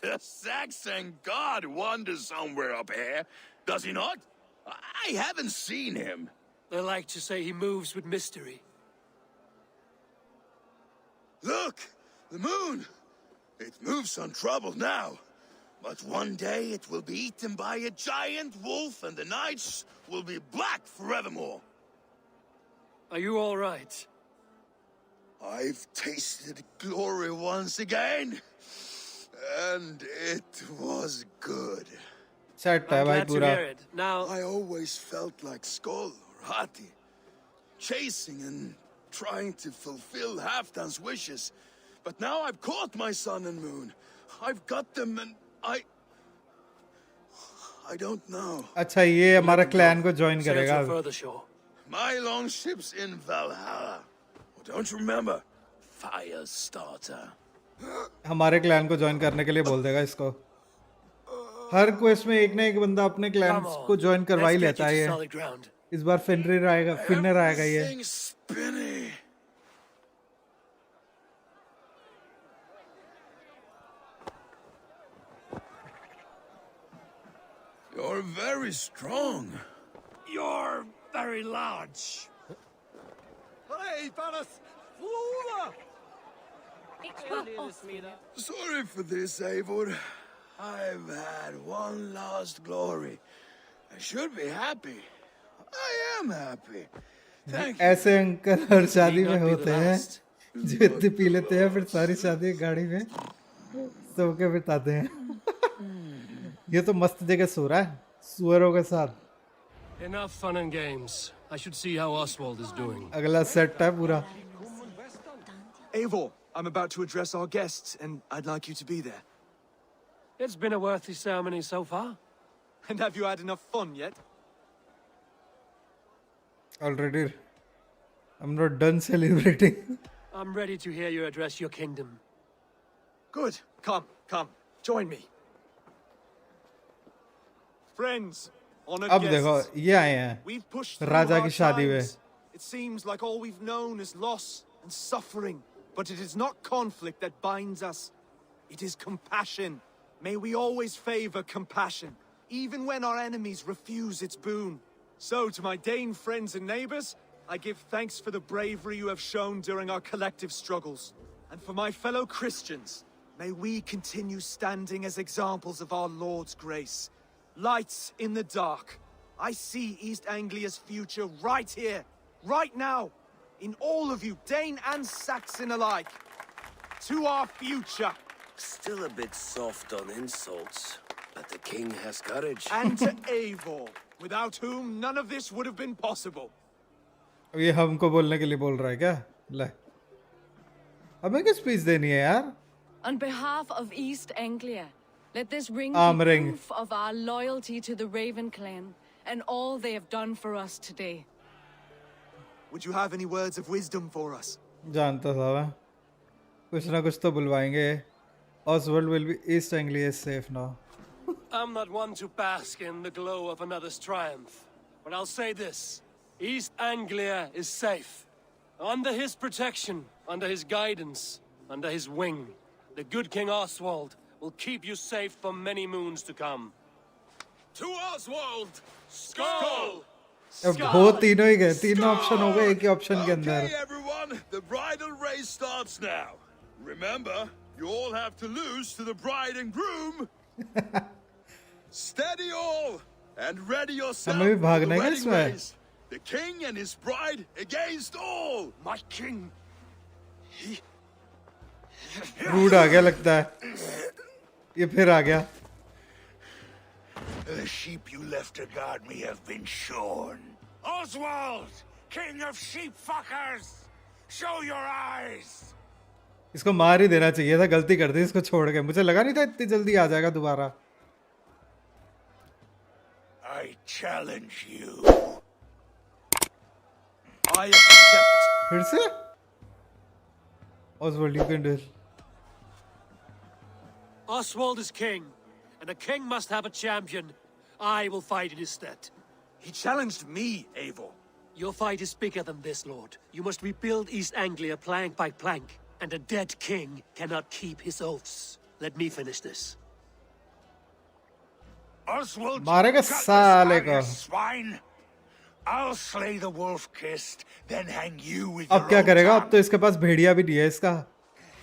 Speaker 9: The Saxon god wanders somewhere up here, does he not? I haven't seen him.
Speaker 4: They like to say he moves with mystery.
Speaker 9: Look! The moon! It moves untroubled now. But one day it will be eaten by a giant wolf and the nights will be black forevermore.
Speaker 4: Are you all right?
Speaker 9: I've tasted glory once again. And it was good.
Speaker 1: Set है
Speaker 4: I'm
Speaker 1: भाई
Speaker 4: glad to
Speaker 1: पूरा
Speaker 4: hear it. Now,
Speaker 9: I always felt like Skoll or Hati, chasing and trying to fulfill Halfdan's wishes. But now I've caught my sun and moon. I've got them and I don't know.
Speaker 1: अच्छा ये हमारा clan को join
Speaker 4: sail
Speaker 1: करेगा
Speaker 4: to further shore.
Speaker 9: My longship's in Valhalla. Oh, don't you remember? Firestarter.
Speaker 1: हमारे clan को join करने के लिए बोल देगा इसको हर क्वेस्ट में एक ना एक बंदा अपने क्लैन
Speaker 4: Come on,
Speaker 1: को ज्वाइन करवा ही
Speaker 4: let's get
Speaker 1: लेता
Speaker 4: you
Speaker 1: है
Speaker 4: to
Speaker 1: ये
Speaker 4: solid ground.
Speaker 1: इस बार फिनर आएगा ये
Speaker 9: Everything's spinny. You're very strong.
Speaker 10: You're very large.
Speaker 8: Hey, Banas!
Speaker 9: Sorry for this, Eivor. I've had one last glory. I should be happy. I am happy. Thank you.
Speaker 1: ऐसे uncle हर शादी में
Speaker 4: not be
Speaker 1: होते
Speaker 4: the
Speaker 1: हैं
Speaker 4: last.
Speaker 1: जो इतनी P लेते हैं फिर सारी शादी गाड़ी में सो के बिताते हैं ये तो मस्त जगह सो रहा है सुअरों के साथ
Speaker 4: Enough fun and games. I should see how Oswald is doing.
Speaker 1: अगला सेट है पूरा
Speaker 8: Eivor, I'm about to address our guests, and I'd like you to be there.
Speaker 4: It's been a worthy ceremony so far.
Speaker 8: And have you had enough fun yet?
Speaker 1: already I'm not done celebrating
Speaker 4: I'm ready to hear you address your kingdom.
Speaker 8: Good. Come. Join me. Friends, honored
Speaker 1: अब देखो
Speaker 8: guests.
Speaker 1: ये आए हैं
Speaker 8: We've pushed through
Speaker 1: राजा
Speaker 8: hard
Speaker 1: की शादी में.
Speaker 8: times. It seems like all we've known is loss and suffering. But it is not conflict that binds us. It is compassion. May we always favor compassion, even when our enemies refuse its boon. So, to my Dane friends and neighbors, I give thanks for the bravery you have shown during our collective struggles. And for my fellow Christians, may we continue standing as examples of our Lord's grace. Lights in the dark. I see East Anglia's future right here, right now, in all of you, Dane and Saxon alike. To our future.
Speaker 10: Still a bit soft on insults, but the king has courage.
Speaker 8: And to Eivor, without whom none of this would have been possible.
Speaker 1: अब ये हमको बोलने के लिए बोल रहा है क्या? ले हमें क्या स्पीच देनी है यार?
Speaker 7: On behalf of East Anglia, let this ring
Speaker 1: Arm
Speaker 7: be
Speaker 1: ring.
Speaker 7: proof of our loyalty to the Raven clan and all they have done for us today.
Speaker 8: Would you have any words of wisdom for us?
Speaker 1: जानता था मैं कुछ ना कुछ तो बुलवाएंगे. Oswald will be East Anglia is safe now.
Speaker 4: I'm not one to bask in the glow of another's triumph, but I'll say this. East Anglia is safe. Under his protection, under his guidance, under his wing, the good King Oswald will keep you safe for many moons to come.
Speaker 10: To Oswald! Skull!
Speaker 1: अब हो तीनों ही गए. तीनों option हो गए एक ही option के अंदर.
Speaker 9: Okay, everyone, the bridal race starts now. Remember, you all have to lose to the bride and groom. Steady all, and ready yourself
Speaker 1: हमें भी
Speaker 9: for the
Speaker 1: भागना है क्या
Speaker 9: wedding
Speaker 1: इसमें?
Speaker 9: race. The king and his bride against all.
Speaker 10: My king!
Speaker 1: Rude आ गया लगता है. ये फिर आ गया.
Speaker 9: The sheep you left to guard me have been shorn.
Speaker 10: Oswald! King of sheep fuckers! Show your eyes!
Speaker 1: इसको मार ही देना चाहिए था. गलती कर दी इसको छोड़ के. मुझे लगा नहीं था इतनी जल्दी आ जाएगा दोबारा.
Speaker 9: I challenge you.
Speaker 8: I accept.
Speaker 1: फिर से? Oswald, you can do it.
Speaker 4: Oswald is king, and a king must have a champion. I will fight in his stead.
Speaker 8: He challenged me, Eivor.
Speaker 4: Your fight is bigger than this, Lord. You must rebuild East Anglia plank by plank, and a dead king cannot keep his oaths. Let me finish this.
Speaker 9: Oswald,
Speaker 1: मारेगा साले को.
Speaker 9: swine. I'll slay the wolf-kissed, then hang you with
Speaker 1: अब
Speaker 9: your
Speaker 1: क्या
Speaker 9: own
Speaker 1: करेगा?
Speaker 9: tongue.
Speaker 1: अब तो इसके पास भेड़िया भी नहीं है इसका,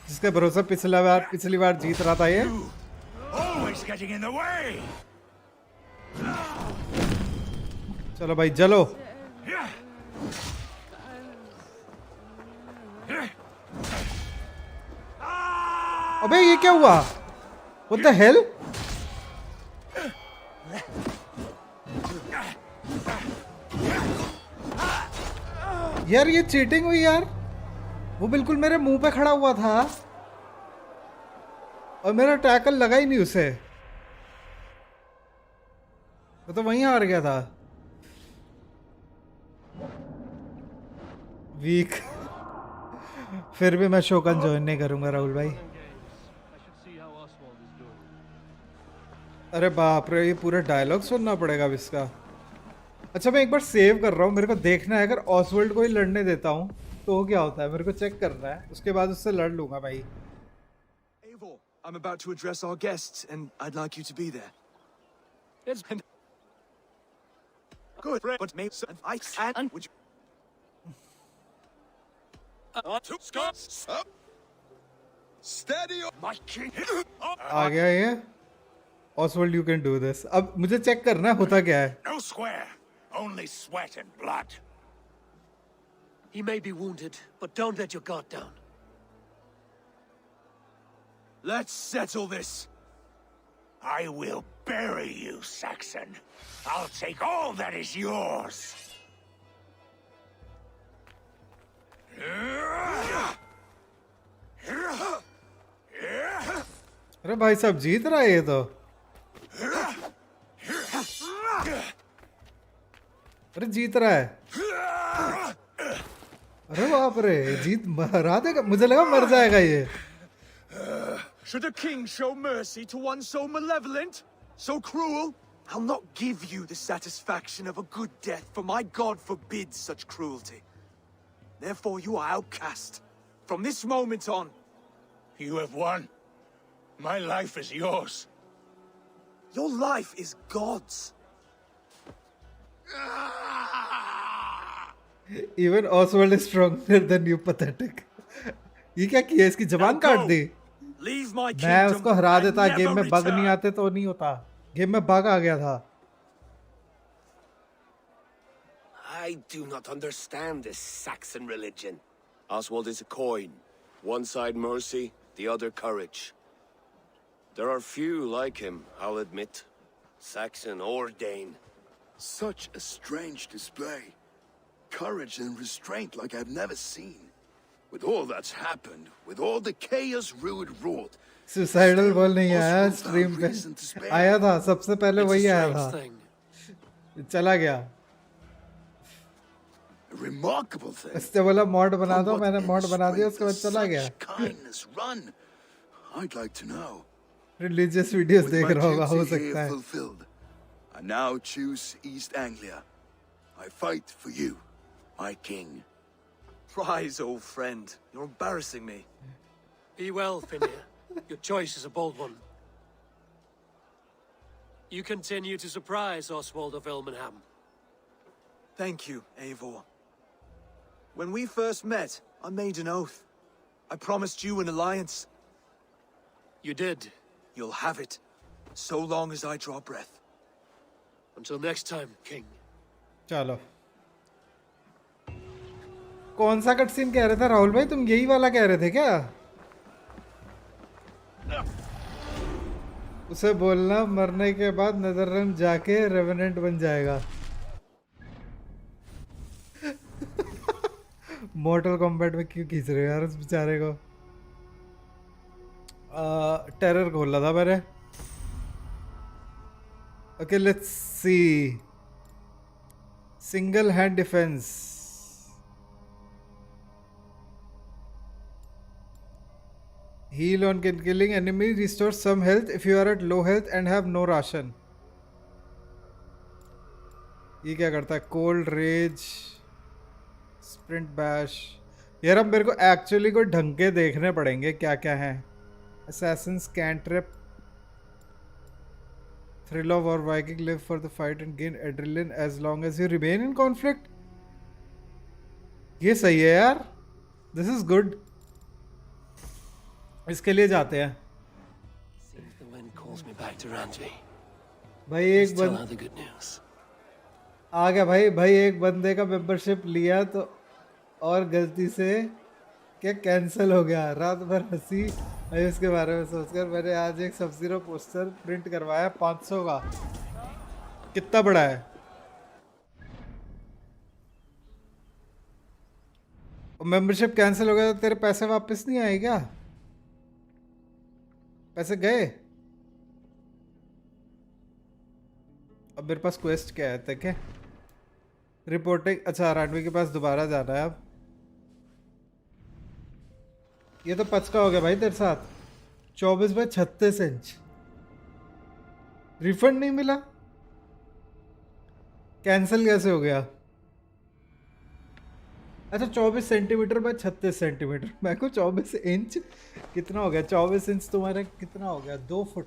Speaker 1: जिसका भरोसा पिछली बार जीत रहा था ये.
Speaker 9: Always getting in the way.
Speaker 1: चलो भाई जलो. अबे ये क्या हुआ? What the hell? यार ये चीटिंग हुई यार. वो बिल्कुल मेरे मुंह पे खड़ा हुआ था और मेरा टैकल लगा ही नहीं उसे. वो तो वहीं हार गया था. वीक. फिर भी मैं शोकन ज्वाइन नहीं करूंगा राहुल भाई. अरे बाप रे, ये पूरा डायलॉग सुनना पड़ेगा अब इसका. अच्छा मैं एक बार सेव कर रहा हूँ. मेरे को देखना है अगर ऑसवर्ल्ड को ही लड़ने देता हूँ तो क्या होता है. मेरे को चेक करना है, उसके बाद उससे लड़ लूंगा भाई.
Speaker 8: Eivor, I'm about to address our guests, and I'd like you to be there.
Speaker 4: It's
Speaker 8: Good, but maybe and would you?
Speaker 9: Steady,
Speaker 10: My king!
Speaker 1: आ गया ये. Oswald you can do this. अब मुझे चेक करना है होता क्या है.
Speaker 9: No swear, only sweat and blood.
Speaker 4: He may be wounded, but don't let your guard down.
Speaker 8: Let's settle this.
Speaker 9: I will bury you, Saxon. I'll take all that is yours.
Speaker 1: अरे भाई साहब जीत रहा है ये तो. अरे जीत रहा है. अरे बाप रे, जीत हरा देगा, मुझे लगा मर जाएगा ये.
Speaker 8: Should a king show mercy to one so malevolent? So cruel? I'll not give you the satisfaction of a good death, for my god forbids such cruelty. Therefore you are outcast. From this moment on.
Speaker 9: You have won. My life is yours.
Speaker 8: Your life is God's.
Speaker 1: Even Oswald is stronger than you, pathetic. ये क्या किया, इसकी जबान काट दी.
Speaker 8: Leave my
Speaker 1: मैं
Speaker 8: kingdom
Speaker 1: उसको हरा
Speaker 8: and
Speaker 1: देता, गेम
Speaker 8: never
Speaker 1: में बग नहीं
Speaker 8: return.
Speaker 1: आते तो नहीं होता. गेम में बग आ गया था.
Speaker 10: I do not understand this Saxon religion. Oswald is a coin. One side mercy, the other courage. There are few like him, I'll admit. Saxon or Dane.
Speaker 9: Such a strange display. Courage and restraint like I've never seen. With all that's happened, with all the chaos Ruud wrought.
Speaker 1: Suicidal ball नहीं आया stream पे. आया था सबसे पहले, वही आया था. चला गया.
Speaker 9: A remarkable thing.
Speaker 1: इससे बोला मॉड बना दो, मैंने मॉड बना दिया, उसके बाद चला गया.
Speaker 9: Kindness run. I'd like to know.
Speaker 1: Religious videos
Speaker 9: With
Speaker 1: देख
Speaker 9: my
Speaker 1: रहा होगा, हो
Speaker 9: duty here
Speaker 1: सकता है.
Speaker 9: fulfilled, I now choose East Anglia. I fight for you, my king.
Speaker 8: Rise, old friend. You're embarrassing me.
Speaker 4: Be well, Finir. Your choice is a bold one. You continue to surprise Oswald of Ilmenham.
Speaker 8: Thank you, Eivor. When we first met, I made an oath. I promised you an alliance.
Speaker 4: You did.
Speaker 8: You'll have it, so long as I draw breath.
Speaker 4: Until next time, King.
Speaker 1: चलो. कौन सा cut scene कह रहे थे राहुल भाई, तुम यही वाला कह रहे थे क्या? उसे बोलना मरने के बाद नेदरलैंड जाके रेवेनेंट बन जाएगा. मॉर्टल कॉम्बैट में क्यों खींच रहे हो यार उस बेचारे को? टेरर खोला था मैंने. Okay, let's see. Single hand defence. Heal on killing enemy, restore some health if you are at low health and have no ration. ये क्या करता है? Cold Rage, Sprint Bash. यार अब मेरे को एक्चुअली कोई ढंग के देखने पड़ेंगे क्या क्या हैं. Assassin's Cantrip, Thrill of War, Viking, live for the fight and gain adrenaline as long as you remain in conflict. ये सही है यार. This is good. इसके लिए जाते हैं.
Speaker 4: Seems the wind calls me back to Randvi.
Speaker 1: भाई एक
Speaker 4: Tell
Speaker 1: बंद
Speaker 4: her the good news.
Speaker 1: आ गया भाई एक बंदे का मेंबरशिप लिया तो और गलती से क्या कैंसिल हो गया. रात भर हंसी भाई उसके बारे में सोचकर. मैंने आज एक सब-ज़ीरो पोस्टर प्रिंट करवाया 500 का. कितना बड़ा है. मेंबरशिप कैंसिल हो गया तो तेरे पैसे वापस नहीं आए क्या? पैसे गए. अब मेरे पास क्वेस्ट क्या है तक है. रिपोर्टिंग. अच्छा, रांडवी के पास दोबारा जाना है अब. ये तो पचका हो गया भाई तेरे साथ. 24 बाय 36 इंच. रिफंड नहीं मिला. कैंसिल कैसे हो गया? अच्छा 24 सेंटीमीटर बाय 36 सेंटीमीटर. मैं को 24 इंच कितना हो गया? 24 इंच तुम्हारे कितना हो गया? 2 फुट.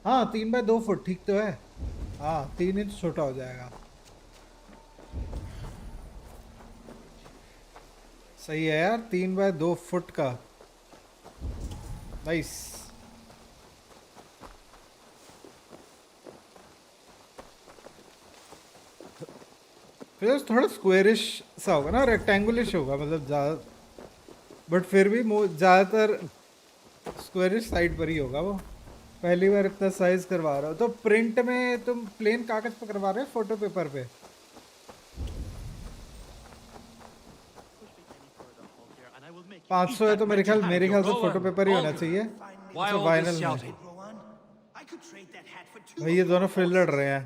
Speaker 1: हाँ 3 बाय 2 फुट ठीक तो है. हाँ 3 इंच छोटा हो जाएगा. सही है यार. 3 बाय 2 फुट का. नाइस. फिर थोड़ा स्क्वेरिश सा होगा ना, रेक्टेंगुलिश होगा मतलब ज़्यादा. बट फिर भी ज़्यादातर स्क्वेरिश साइड पर ही होगा वो. पहली बार इतना साइज करवा रहा हो तो प्रिंट में तुम प्लेन कागज पर करवा रहे हो फोटो पेपर पे? पाँच सौ है तो मेरे ख्याल से फोटो पेपर ही होना चाहिए. अच्छा वाइनल में. भाई ये दोनों फिर लड़ रहे हैं.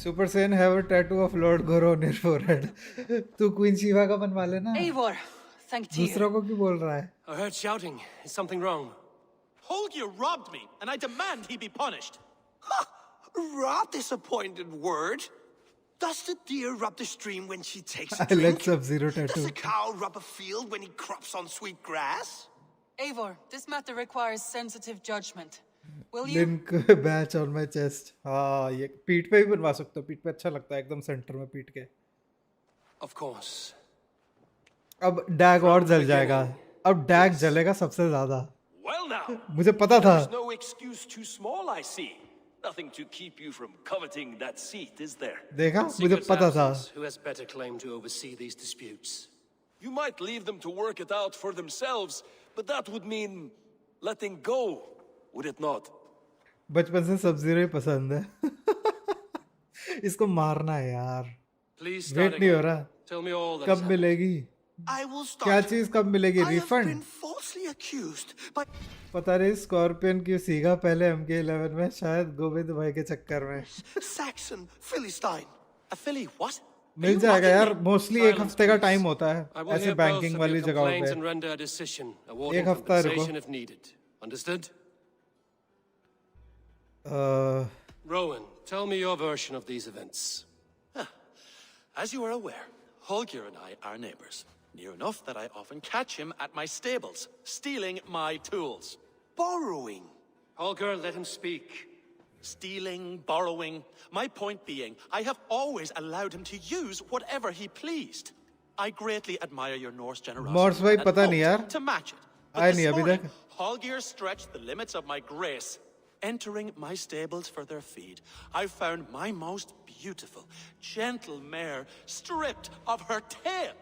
Speaker 1: Super Sen have a tattoo of Lord गोरो ऑन योर फोरहेड. तू क्वीन शिवा का बनवा लेना.
Speaker 7: Eivor, thank you.
Speaker 1: दूसरों को क्यों बोल रहा है?
Speaker 4: I heard shouting. Is something wrong?
Speaker 8: Holger robbed me, and I demand he be punished.
Speaker 10: Rot is a pointed word. Does the deer rub the stream when she takes a
Speaker 1: I like
Speaker 10: drink?
Speaker 1: Sub-Zero
Speaker 10: Does
Speaker 1: tattoo.
Speaker 10: the cow rub a field when he crops on sweet grass?
Speaker 7: Eivor, this matter requires sensitive judgment. Will you?
Speaker 1: Link batch on my chest. हाँ, ये पीठ पे भी बनवा सकते हो. पीठ पे अच्छा लगता है, एकदम सेंटर में पीठ के.
Speaker 4: Of course.
Speaker 1: अब डैग और जल जाएगा. अब डैग जलेगा सबसे ज्यादा.
Speaker 11: Well now,
Speaker 1: मुझे पता था.
Speaker 11: there's no excuse too small, I see. Nothing to keep you from coveting that seat, is there?
Speaker 1: देखा, मुझे
Speaker 4: Secret's
Speaker 1: पता था.
Speaker 4: absence. Who has better claim to oversee these disputes?
Speaker 11: You might leave them to work it out for themselves, but that would mean letting go, would it not?
Speaker 1: बचपन से सब-ज़ीरो ही पसंद है. इसको मारना है यार.
Speaker 4: Please start
Speaker 1: वेट नहीं हो
Speaker 4: again.
Speaker 1: रहा.
Speaker 4: Tell me all that
Speaker 1: कब
Speaker 4: has happened.
Speaker 1: मिलेगी?
Speaker 10: I will start.
Speaker 1: क्या चीज कब मिलेगी?
Speaker 10: I have
Speaker 1: refund?
Speaker 10: been falsely accused by...
Speaker 1: पता नहीं स्कॉर्पियन क्यों सीखा पहले MK11 में, शायद गोविंद भाई के चक्कर में.
Speaker 10: Saxon Philistine.
Speaker 8: A filly what?
Speaker 1: मिल जाएगा यार. मोस्टली एक
Speaker 4: Silence,
Speaker 1: हफ्ते का
Speaker 4: please.
Speaker 1: टाइम होता है
Speaker 4: I will
Speaker 1: ऐसे
Speaker 4: hear both
Speaker 1: बैंकिंग
Speaker 4: of
Speaker 1: वाली
Speaker 4: your
Speaker 1: जगहों
Speaker 4: complaints and
Speaker 1: पे.
Speaker 4: render a decision, awarding
Speaker 1: एक हफ्ता रुको.
Speaker 4: compensation if needed. Understood?
Speaker 1: Uh,
Speaker 4: Rowan, tell me your version of these events.
Speaker 8: As you are aware, Holger and I are neighbors. Near enough that I often catch him at my stables, stealing my tools.
Speaker 10: Borrowing.
Speaker 4: Holger, let him speak.
Speaker 8: Stealing, borrowing. My point being, I have always allowed him to use whatever he pleased. I greatly admire your Norse generosity.
Speaker 1: Morse भाई
Speaker 8: and
Speaker 1: पता नहीं
Speaker 8: hoped
Speaker 1: यार.
Speaker 8: to match it. But
Speaker 1: आए
Speaker 8: this
Speaker 1: नहीं अभी
Speaker 8: morning,
Speaker 1: तक.
Speaker 8: Holger stretched the limits of my grace. Entering my stables for their feed, I found my most beautiful, gentle mare stripped of her tail.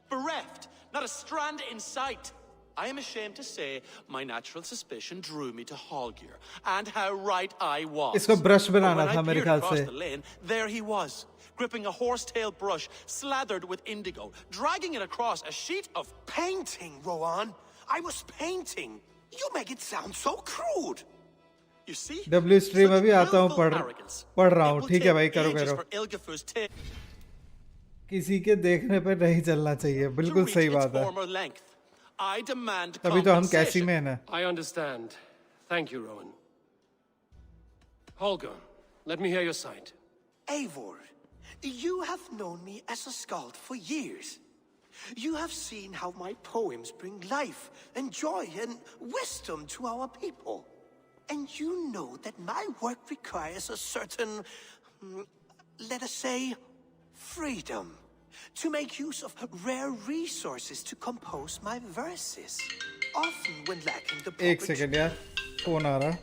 Speaker 8: Bereft, not a strand in sight. I am ashamed to say my natural suspicion drew me to Holger, and how right I was.
Speaker 1: इसको brush
Speaker 8: For
Speaker 1: banana
Speaker 8: when I
Speaker 1: था मेरे
Speaker 8: peered
Speaker 1: ख्याल
Speaker 8: across
Speaker 1: से.
Speaker 8: the lane, there he was, gripping a horsetail brush slathered with indigo, dragging it across a sheet of
Speaker 10: Painting, Rowan. I was painting. You make it sound so crude.
Speaker 8: You see?
Speaker 1: W stream
Speaker 8: Such
Speaker 1: अभी आता हूँ,
Speaker 8: willful arrogance.
Speaker 1: पढ़ रहा
Speaker 8: It
Speaker 1: हूँ.
Speaker 8: will
Speaker 1: ठीक है भाई,
Speaker 8: take
Speaker 1: करो
Speaker 8: ages
Speaker 1: करो.
Speaker 8: for Ilgefu's tail
Speaker 1: किसी के देखने पर नहीं चलना चाहिए.
Speaker 8: to
Speaker 1: बिल्कुल
Speaker 8: reach
Speaker 1: सही
Speaker 8: its
Speaker 1: बात है.
Speaker 8: former length. I demand
Speaker 1: तभी तो हम कैसी
Speaker 8: compensation.
Speaker 1: में है ना.
Speaker 4: I understand. Thank you, Rowan. Holger, let me hear your side.
Speaker 10: Eivor, you have known me as a skald for years. You have seen how my poems bring life and joy and wisdom to our people. And you know that my work requires a certain, let us say, freedom to make use of rare resources to compose my verses. Often when lacking the
Speaker 1: एक
Speaker 10: proper...
Speaker 1: second यार, phone आ रहा है.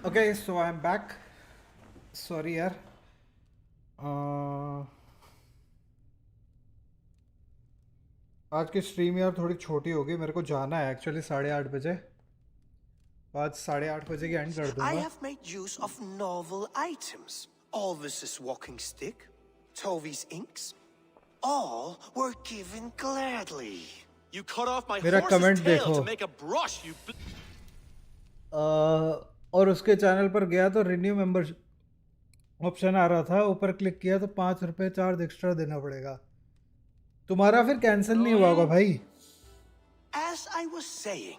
Speaker 1: Okay, so I'm back. Sorry यार. आज की stream यार थोड़ी छोटी होगी. मेरे को जाना है एक्चुअली 8:30 बजे. आज 8:30 बजे की एंड कर
Speaker 12: I
Speaker 1: दूंगा.
Speaker 12: have made use of novel items. Alvis's walking stick, Tovi's inks, all were given gladly.
Speaker 8: You cut off my
Speaker 1: मेरा
Speaker 8: horse's
Speaker 1: कमेंट
Speaker 8: tail
Speaker 1: देखो.
Speaker 8: to make a brush, you...
Speaker 1: और उसके चैनल पर गया तो रिन्यू मेंबरशिप ऑप्शन आ रहा था. ऊपर क्लिक किया तो 5 रुपए चार्ज एक्स्ट्रा देना पड़ेगा. तुम्हारा फिर कैंसिल नहीं हुआ होगा भाई.
Speaker 12: As I was saying,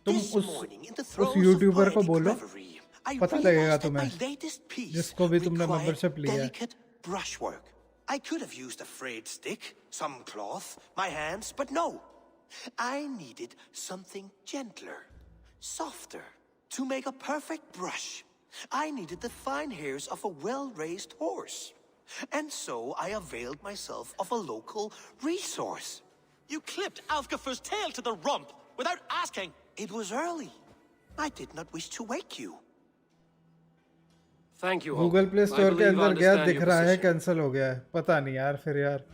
Speaker 1: तुम
Speaker 12: this morning in the
Speaker 1: उस
Speaker 12: throes of
Speaker 1: यूट्यूबर को
Speaker 12: poetic
Speaker 1: बोलो.
Speaker 12: reverie, I
Speaker 1: पता लगेगा
Speaker 12: realized that
Speaker 1: तुम्हें.
Speaker 12: my latest piece
Speaker 1: जिसको भी तुमने
Speaker 12: required
Speaker 1: मेंबरशिप लिया है.
Speaker 12: delicate brushwork. I could have used a frayed stick, some cloth, my hands, but no. I needed something gentler, softer, to make a perfect brush. I needed the fine hairs of a well-raised horse. And so I availed myself of a local resource.
Speaker 8: You clipped Alfgafer's tail to the rump without asking.
Speaker 12: It was early. I did not wish to wake you.
Speaker 4: Thank you.
Speaker 1: Google play
Speaker 4: I
Speaker 1: store के
Speaker 4: believe I
Speaker 1: अंदर गया
Speaker 4: understand
Speaker 1: दिख
Speaker 4: your
Speaker 1: रहा है
Speaker 4: position.
Speaker 1: Cancel हो गया है. पता नहीं यार. फिर यार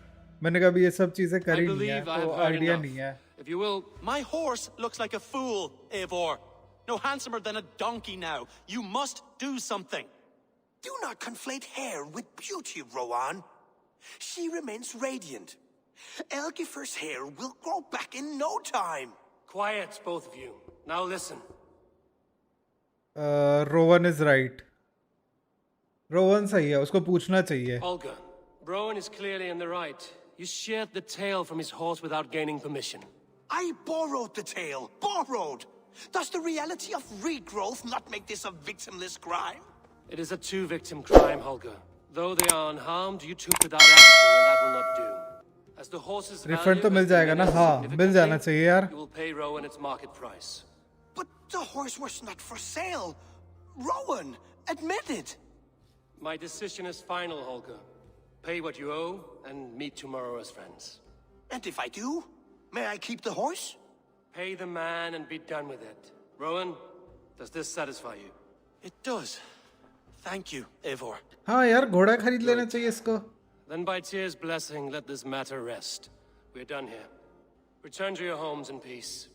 Speaker 1: मैंने कभी ये सब चीजें करी नहीं है
Speaker 4: believe I
Speaker 1: तो
Speaker 4: have heard
Speaker 1: आइडिया
Speaker 4: enough.
Speaker 1: नहीं है.
Speaker 4: If you will,
Speaker 8: My horse looks like a fool, Eivor. No handsomer than a donkey now. You must do something.
Speaker 12: Do not conflate hair with beauty, Rowan. She remains radiant. Elgifer's hair will grow back in no time.
Speaker 4: quiet, both of you. Now listen.
Speaker 1: Rowan is right. Rowan सही है. उसको पूछना चाहिए.
Speaker 4: Olga, Rowan is clearly in the right. You sheared the tail from his horse without gaining permission.
Speaker 12: I borrowed the tail. Borrowed. Does the reality of regrowth not make this a victimless crime?
Speaker 4: It is a two-victim crime, Holger. Though they are unharmed, you took without asking, and that will not do. As the horse's
Speaker 1: refund तो
Speaker 4: value
Speaker 1: mill
Speaker 4: has
Speaker 1: जाएगा ना.
Speaker 4: diminished
Speaker 1: हाँ मिल
Speaker 4: significantly,
Speaker 1: जाना चाहिए यार.
Speaker 4: you will pay Rowan its market price.
Speaker 12: But the horse was not for sale. Rowan, admit it.
Speaker 4: My decision is final, Holger. Pay what you owe, and meet tomorrow as friends.
Speaker 12: And if I do, may I keep the horse?
Speaker 4: Pay the man and be done with it. Rowan, does this satisfy you?
Speaker 8: It does. Thank you, Eivor.
Speaker 1: हाँ यार घोड़ा खरीद लेना चाहिए इसको.
Speaker 4: Then by Tyr's blessing, let this matter rest. We're done here. Return to your homes in peace.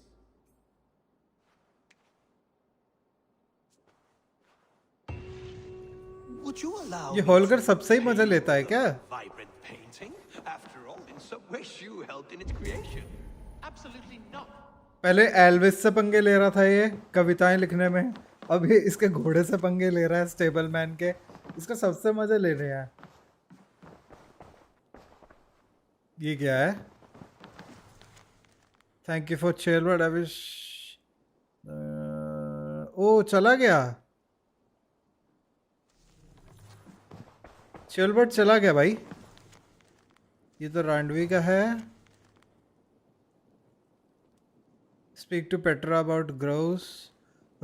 Speaker 12: Would you allow
Speaker 1: ये
Speaker 12: me
Speaker 1: Holkar
Speaker 12: to
Speaker 1: सबसे ही मजा लेता है क्या?
Speaker 12: vibrant painting? After all, in some ways you helped in its creation.
Speaker 8: Absolutely not.
Speaker 1: पहले Elvis से पंगे ले रहा था ये कविताएं लिखने में. अब ये इसके घोड़े से पंगे ले रहा है स्टेबल मैन के. इसका सबसे मजे ले रहे हैं. ये क्या है? Thank you for chair but I wish. ओ चला गया. चेलबर्ट चला गया भाई. ये तो रांडवी का है. Speak to Petra about grouse.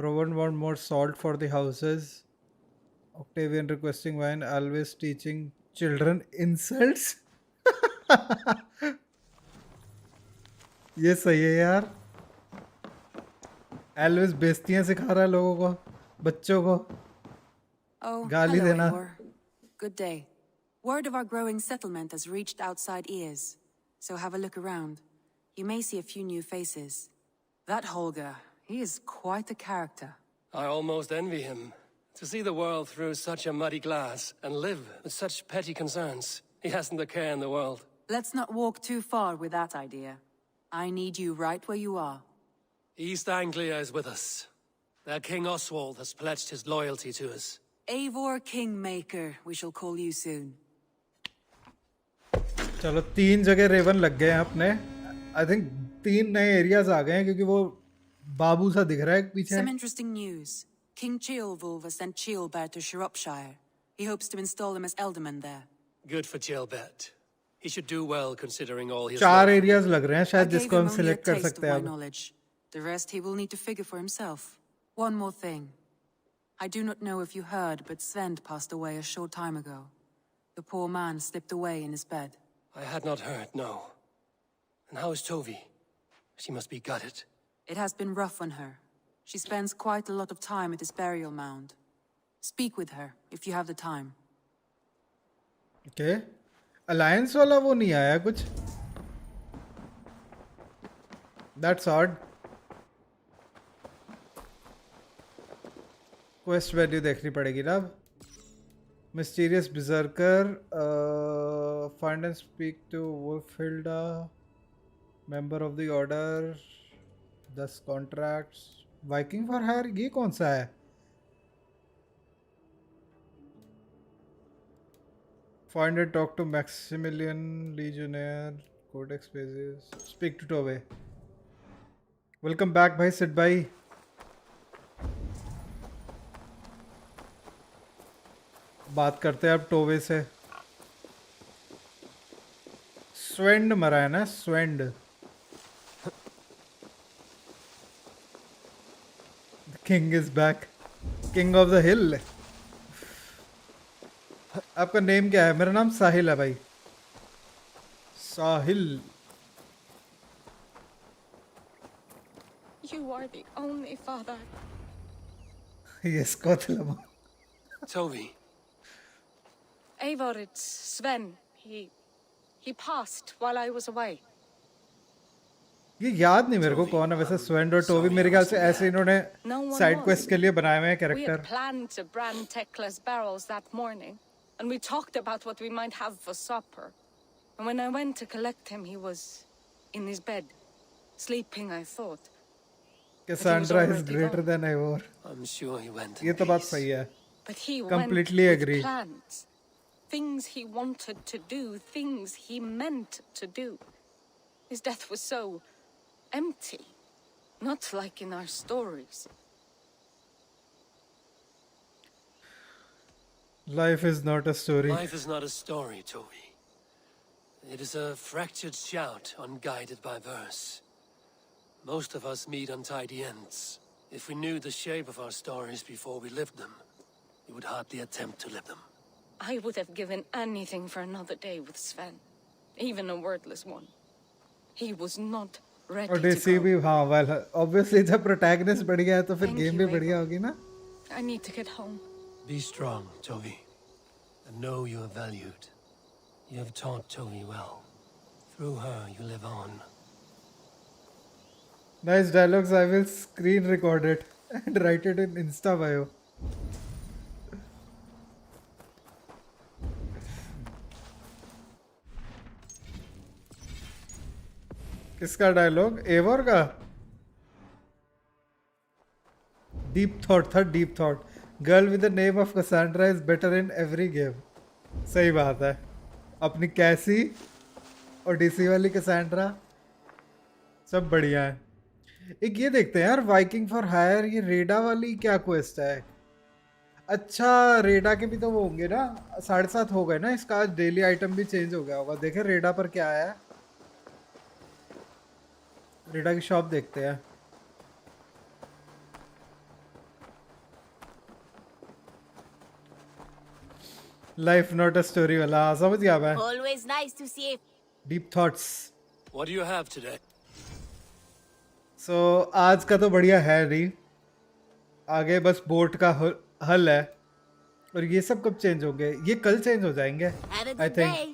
Speaker 1: Rowan want more salt for the houses. Octavian requesting wine. Always teaching children insults. ये सही है यार. Always बेइज्जतियां सिखा रहा है लोगों को, बच्चों को.
Speaker 5: Oh,
Speaker 1: गाली
Speaker 5: hello,
Speaker 1: देना.
Speaker 5: Eivor. Good day. Word of our growing settlement has reached outside ears, so have a look around. You may see a few new faces. That Holger, he is quite a character.
Speaker 4: I almost envy him. To see the world through such a muddy glass and live with such petty concerns. He hasn't a care in the world.
Speaker 5: Let's not walk too far with that idea. I need you right where you are.
Speaker 4: East Anglia is with us. Their King Oswald has pledged his loyalty to us.
Speaker 5: Eivor Kingmaker, we shall call you soon.
Speaker 1: चलो 3 जगह Raven लग गए हैं अपने. I think 3 नए areas आ गए हैं क्योंकि वो बाबू सा दिख रहा है पीछे.
Speaker 5: Some interesting news. King Ceolwulf has sent Ceolbert to Shropshire. He hopes to install him as alderman there.
Speaker 4: Good for Ceolbert. He should do well considering all his
Speaker 1: 4
Speaker 4: love.
Speaker 1: Areas लग रहे हैं
Speaker 5: I
Speaker 1: शायद
Speaker 5: gave
Speaker 1: जिसको
Speaker 5: him
Speaker 1: हम
Speaker 5: only a
Speaker 1: select कर
Speaker 5: taste
Speaker 1: सकते
Speaker 5: of
Speaker 1: हैं
Speaker 5: my
Speaker 1: अब.
Speaker 5: knowledge. The rest he will need to figure for himself. One more thing. I do not know if you heard, but Svend passed away a short time ago. The poor man slipped away in his bed.
Speaker 4: I had not heard, no. And how is Tovi? She must be gutted.
Speaker 5: It has been rough on her. She spends quite a lot of time at his burial mound. Speak with her, if you have the time.
Speaker 1: Okay. Alliance वाला वो नहीं आया कुछ. That's odd. Quest value देखनी पड़ेगी ना अब. Mysterious Berserker, find and speak to Wolfhilda, member of the Order, thus contracts. Viking for hire, ये कौन सा है? Find and talk to Maximilian Legionnaire, Codex Pages, speak to Tovi. Welcome back भाई सिड भाई. बात करते हैं अब टोवे से. स्वेंड मरा है ना, Svend. King is back, king of the hill. आपका नेम क्या है? मेरा नाम साहिल है भाई, साहिल.
Speaker 7: You are the only father.
Speaker 1: Yes, Kotlama.
Speaker 4: Tovi.
Speaker 7: Eivor, it's Sven. He passed while I was away.
Speaker 1: ये याद नहीं मेरे को कौन है वैसे. स्वेंड और टोवी मेरे ख्याल से ऐसे इन्होंने साइड क्वेस्ट के लिए बनाए हुए हैं
Speaker 7: We had
Speaker 1: character.
Speaker 7: planned to brand Tekla's barrels that morning, and we talked about what we might have for supper. And when I went to collect him, he was in his bed, sleeping, I thought.
Speaker 1: Cassandra is greater than Eivor.
Speaker 4: I'm sure he went.
Speaker 1: ये तो बात सही है.
Speaker 7: But he
Speaker 1: Completely
Speaker 7: went
Speaker 1: agree.
Speaker 7: with plans. Things he wanted to do, things he meant to do. His death was so empty, not like in our stories.
Speaker 1: Life is not a story.
Speaker 4: Life is not a story, Tovi. It is a fractured shout unguided by verse. Most of us meet untidy ends. If we knew the shape of our stories before we lived them, we would hardly attempt to live them.
Speaker 7: I would have given anything for another day with Sven, even a wordless one. He was not ready
Speaker 1: और
Speaker 7: to
Speaker 1: DC
Speaker 7: go.
Speaker 1: भी हाँ well obviously जब protagonist बढ़ गया है तो फिर
Speaker 7: Thank
Speaker 1: game
Speaker 7: you,
Speaker 1: भी
Speaker 7: Eivor.
Speaker 1: बढ़िया होगी ना.
Speaker 7: I need to get home.
Speaker 4: Be strong, Tovi, and know you are valued. You have taught Tovi well. Through her, you live on.
Speaker 1: Nice dialogues. I will screen record it and write it in Insta bio. किसका dialogue? एवर का. Deep thought था, deep thought. Girl with the name of Cassandra is better in every game. सही बात है. अपनी कैसी और डीसी वाली कसांड्रा सब बढ़िया है. एक ये देखते हैं यार, वाइकिंग फॉर हायर, ये रेडा वाली क्या क्वेस्ट है? अच्छा रेडा के भी तो वो होंगे ना. 7:30 हो गए ना इसका. आज डेली आइटम भी चेंज हो गया होगा. देखें रेडा पर क्या आया है. रेडा की शॉप देखते हैं. लाइफ नॉट अ स्टोरी वाला समझ गया मैं.
Speaker 6: Always nice to see if
Speaker 1: deep thoughts.
Speaker 4: What do you have today?
Speaker 1: सो आज का तो बढ़िया है नहीं. आगे बस बोट का हल है. और ये सब कब चेंज होंगे? ये कल चेंज हो जाएंगे
Speaker 6: have a
Speaker 1: I
Speaker 6: good
Speaker 1: think.
Speaker 6: day.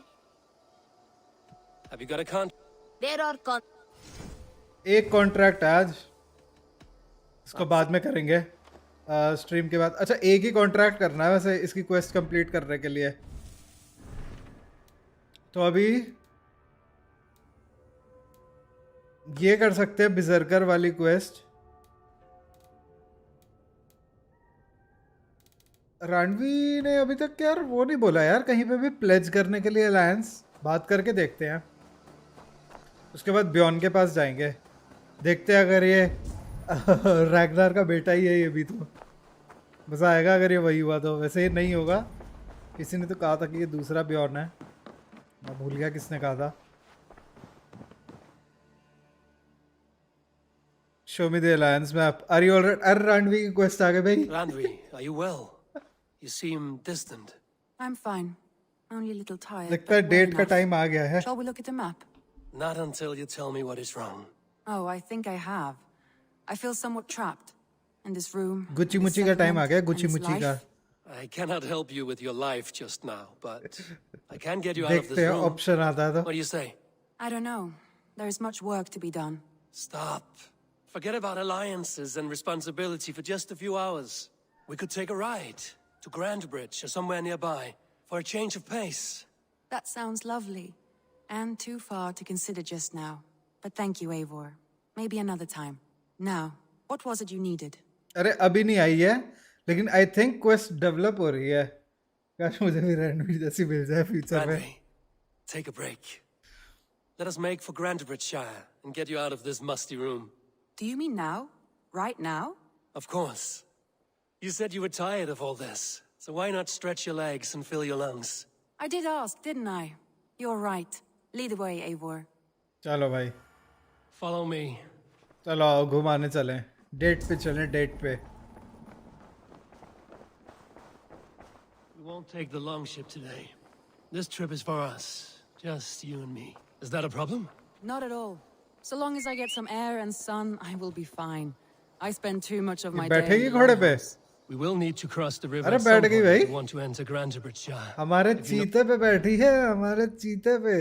Speaker 4: Have you got a con?
Speaker 6: There are
Speaker 1: एक कॉन्ट्रैक्ट आज, इसको बाद में करेंगे स्ट्रीम के बाद. अच्छा एक ही कॉन्ट्रैक्ट करना है वैसे इसकी क्वेस्ट कंप्लीट करने के लिए. तो अभी ये कर सकते हैं बिजर्कर वाली क्वेस्ट. रणवी ने अभी तक यार वो नहीं बोला यार कहीं पे भी प्लेज करने के लिए अलायंस. बात करके देखते हैं. उसके बाद ब्योन के पास जाएंगे. देखते हैं अगर ये रैगनार का बेटा ही है ये भी तो मज़ा आएगा अगर ये वही हुआ तो. वैसे ये नहीं होगा. किसी ने तो कहा था कि ये दूसरा ब्योन है. मैं भूल गया किसने कहा था. Show me the alliance map. Are you alright? अरे रणवी की क्वेस्ट आ गई भाई.
Speaker 4: Randvi, are you well? You seem distant.
Speaker 5: I'm fine. Only a little tired.
Speaker 1: लगता है
Speaker 5: but well
Speaker 1: डेट का
Speaker 5: enough.
Speaker 1: टाइम आ गया है.
Speaker 5: Shall we look at the map?
Speaker 4: Not until you tell me what is wrong.
Speaker 5: Oh, I think I have. I feel somewhat trapped. in this room.
Speaker 1: Gucci
Speaker 5: this
Speaker 1: मुच्ची का time आ
Speaker 5: settlement,
Speaker 1: गया,
Speaker 5: and
Speaker 1: Gucci
Speaker 5: this
Speaker 1: मुच्ची का.
Speaker 5: life.
Speaker 4: I cannot help you with your life just now, but I can get you out of
Speaker 1: देखते
Speaker 4: this
Speaker 1: हैं
Speaker 4: room.
Speaker 1: Option आता है तो.
Speaker 4: What do you say?
Speaker 5: I don't know. There is much work to be done.
Speaker 4: Stop. Forget about alliances and responsibility for just a few hours. We could take a ride to Grandbridge or somewhere nearby for a change of pace.
Speaker 5: That sounds lovely. And too far to consider just now. But thank you, Eivor. Maybe another time. Now, what was it you needed?
Speaker 1: अरे अभी नहीं आई है, लेकिन I think quest develop हो रही है. काश मुझे भी रैंडवी जैसी मिल जाए फ्यूचर में.
Speaker 4: Randvi, take a break. Let us make for Grandbridgeshire and get you out of this musty room.
Speaker 5: Do you mean now? Right now?
Speaker 4: Of course. You said you were tired of all this, so why not stretch your legs and fill your lungs?
Speaker 5: I did ask, didn't I? You're right. Lead the way, Eivor.
Speaker 1: चलो भाई,
Speaker 4: Follow me.
Speaker 1: चलो आओ घुमाने चलें. Date पे चलें, date पे.
Speaker 4: We won't take the long ship today. This trip is for us. Just you and me. Is that a problem?
Speaker 5: Not at all. So long as I get some air and sun, I will be fine. I spend too much of my day
Speaker 1: बैठेगी
Speaker 5: in the
Speaker 1: घोड़े पे?
Speaker 5: longhouse.
Speaker 4: We will need to cross the river
Speaker 1: अरे
Speaker 4: at some
Speaker 1: बैठ
Speaker 4: point
Speaker 1: गई
Speaker 4: if
Speaker 1: भाई.
Speaker 4: we want to enter Grandbridgeshire.
Speaker 1: हमारे चीते पे बैठी है, हमारे चीते पे.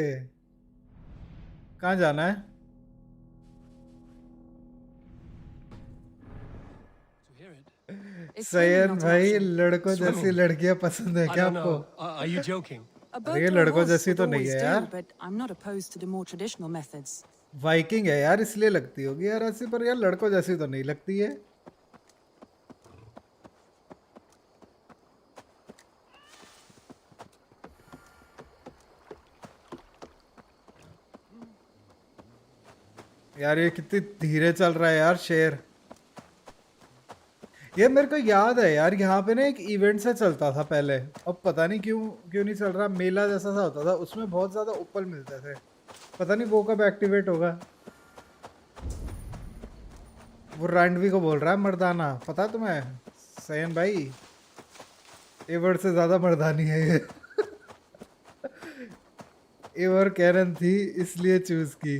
Speaker 1: कहाँ जाना है?
Speaker 4: To hear it.
Speaker 5: Is
Speaker 1: Syed
Speaker 5: swimming not an
Speaker 1: भाई,
Speaker 5: option?
Speaker 1: लड़कों जैसी
Speaker 4: Swimming?
Speaker 1: लड़कियां पसंद है
Speaker 4: I
Speaker 1: क्या
Speaker 4: don't
Speaker 1: आपको?
Speaker 4: know. Are you joking?
Speaker 5: A
Speaker 1: अरे ये
Speaker 5: boat or a
Speaker 1: लड़कों
Speaker 5: horse
Speaker 1: जैसी
Speaker 5: would
Speaker 1: तो नहीं
Speaker 5: always
Speaker 1: है
Speaker 5: do,
Speaker 1: यार.
Speaker 5: but I'm not opposed to the more traditional methods.
Speaker 1: Viking है यार, इसलिए लगती होगी यार ऐसी, पर यार लड़कों जैसी तो नहीं लगती है. यार ये कितनी धीरे चल रहा है यार शेर. ये मेरे को याद है यार, यहाँ पे ना एक इवेंट से चलता था पहले. अब पता नहीं क्यों क्यों नहीं चल रहा. मेला जैसा सा होता था, उसमें बहुत ज्यादा उपल मिलते थे. पता नहीं वो कब एक्टिवेट होगा. वो रांडवी को बोल रहा है मर्दाना. पता है तुम्हें सैन भाई, एवर से ज्यादा मर्दानी है ये. एवर कैरन थी इसलिए चूज की.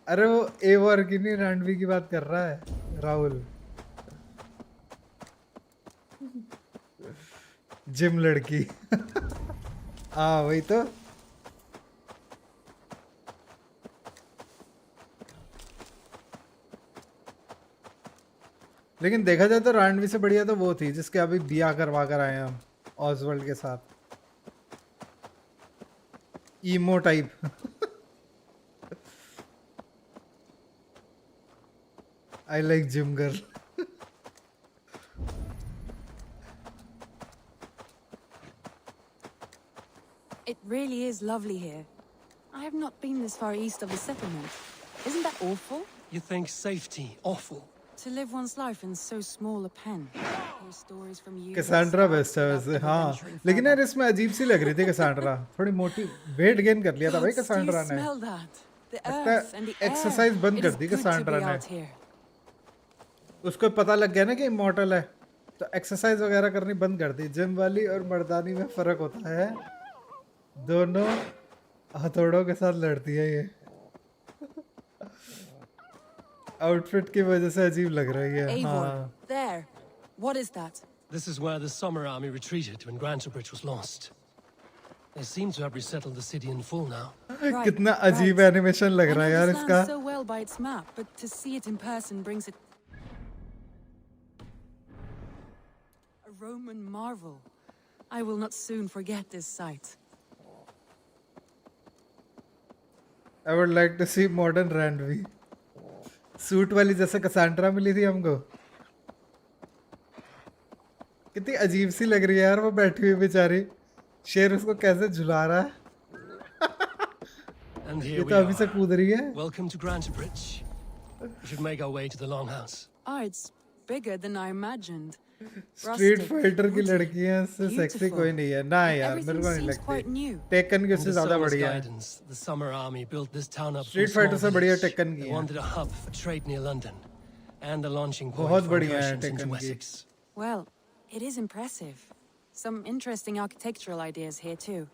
Speaker 1: अरे वो एवर की नहीं, रांडवी की बात कर रहा है राहुल. जिम लड़की. हाँ वही तो. लेकिन देखा जाए तो रांडवी से बढ़िया तो वो थी जिसके अभी बिया करवा कर आए हम ऑसवर्ल्ड के साथ. Emo type. I like gym girl.
Speaker 5: It really is lovely here. I have not been this far east of the settlement. Isn't that awful?
Speaker 4: You think safety awful?
Speaker 5: To live one's life in so small a pen. Hear stories from you.
Speaker 1: Cassandra best है वैसे. हाँ लेकिन यार इसमें अजीब सी लग रही थी कैसांड्रा. थोड़ी मोटी, वेट गेन कर लिया था भाई कैसांड्रा ने. लगता है एक्सरसाइज बंद कर दी कैसांड्रा ने. उसको पता लग गया ना कि इमॉर्टल है, तो एक्सरसाइज वगैरह करनी बंद कर दी. जिम वाली और मर्दानी में फर्क होता है. दोनों हथौड़ों के साथ लड़ती है ये. आउटफिट की वजह से अजीब लग रही है. हाँ.
Speaker 5: There. What is that?
Speaker 4: This is where the summer army retreated when Grandbridge was lost. They seem to have resettled the city in full now.
Speaker 1: कितना अजीब एनिमेशन लग रहा है यार इसका.
Speaker 5: So well by its map, but to see it in person brings it. A Roman marvel. I will not soon forget this sight.
Speaker 1: I would like to see modern Randvi. Suit वाली जैसे कसांड्रा मिली थी हमको. कितनी अजीब सी लग रही है यार वो बैठी हुई बेचारी. शेर उसको कैसे झुला रहा है.
Speaker 4: And
Speaker 1: ये
Speaker 4: here we
Speaker 1: तो अभी से
Speaker 4: are.
Speaker 1: कूद रही है.
Speaker 4: Welcome to Grandbridge. We should make our way to the Longhouse.
Speaker 5: Ah, it's bigger than I imagined.
Speaker 1: Street
Speaker 5: Rustic,
Speaker 1: fighter की
Speaker 5: wooden,
Speaker 1: लड़कियां से सेक्सी
Speaker 5: beautiful.
Speaker 1: कोई नहीं है ना यार. मेरे
Speaker 5: Everything
Speaker 1: को नहीं
Speaker 5: seems quite
Speaker 1: लगती.
Speaker 5: new.
Speaker 1: टेकन की
Speaker 4: Under
Speaker 1: उससे ज्यादा
Speaker 4: Solomon's
Speaker 1: बढ़िया है.
Speaker 4: guidance, the Summer Army built this town up from
Speaker 1: street
Speaker 4: a
Speaker 1: fighter
Speaker 4: small
Speaker 1: से बढ़िया
Speaker 4: village.
Speaker 1: टेकन की
Speaker 4: They
Speaker 1: है.
Speaker 4: wanted a hub for trade near London and a launching point
Speaker 1: बहुत
Speaker 4: for
Speaker 1: बढ़िया है
Speaker 4: incursions into
Speaker 1: टेकन की.
Speaker 4: Wessex.
Speaker 5: Well, it is impressive. Some interesting architectural ideas here too.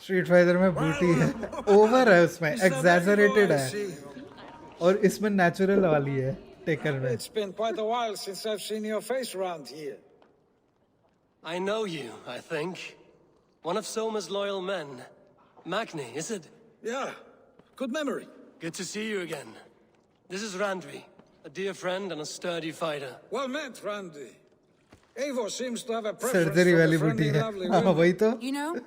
Speaker 1: Street fighter में बूटी है, over है उसमें, एग्जैजरेटेड है, और इसमें नेचुरल वाली है टेकन में.
Speaker 13: It's been quite a while since I've seen your face around here.
Speaker 4: I know you, I think. One of Soma's loyal men. Magni, is it?
Speaker 13: Yeah, good memory.
Speaker 4: Good to see you again. This is Randvi, a dear friend and a sturdy fighter.
Speaker 13: Well met, Randy. Eivor seems to have a preference
Speaker 1: surgery
Speaker 13: for
Speaker 1: वाली
Speaker 13: the
Speaker 1: बूटी
Speaker 13: friendly,
Speaker 1: है.
Speaker 13: lovely
Speaker 1: हाँ
Speaker 13: women.
Speaker 1: वही तो.
Speaker 5: You know,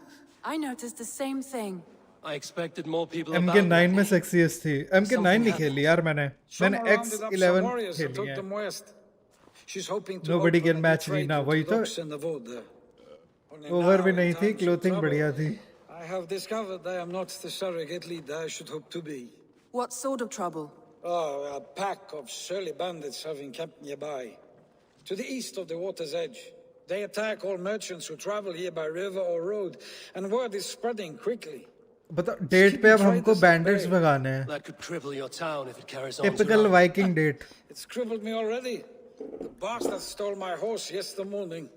Speaker 5: I noticed the same thing.
Speaker 4: I expected more people about
Speaker 1: MK9 में
Speaker 4: me.
Speaker 1: Sexiest थी. MK9 नहीं खेली यार मैंने
Speaker 13: Soma rounded up some
Speaker 1: X11
Speaker 13: warriors and
Speaker 1: खेली
Speaker 13: took
Speaker 1: है.
Speaker 13: them west. She's hoping to
Speaker 1: Nobody
Speaker 13: open
Speaker 1: can
Speaker 13: a
Speaker 1: match
Speaker 13: trade
Speaker 1: Rina,
Speaker 13: route
Speaker 1: वही
Speaker 13: to
Speaker 1: तो.
Speaker 13: docks in the wood there. Only
Speaker 1: over
Speaker 13: now,
Speaker 1: भी
Speaker 13: in
Speaker 1: नहीं थी,
Speaker 13: times of
Speaker 1: clothing
Speaker 13: trouble,
Speaker 1: बढ़िया थी.
Speaker 13: I have discovered I am not the surrogate leader I should hope to be.
Speaker 5: What sort of trouble?
Speaker 13: Oh, a pack of surly bandits have encamped nearby. To the east of the water's edge. They attack all merchants who travel here by river or road, and word is spreading quickly.
Speaker 1: बताओ date पे अब हमको bandits भगाने हैं.
Speaker 4: That could cripple your town if it carries on.
Speaker 1: Typical viking date.
Speaker 13: It's crippled me already. The bastard stole my horse yesterday morning.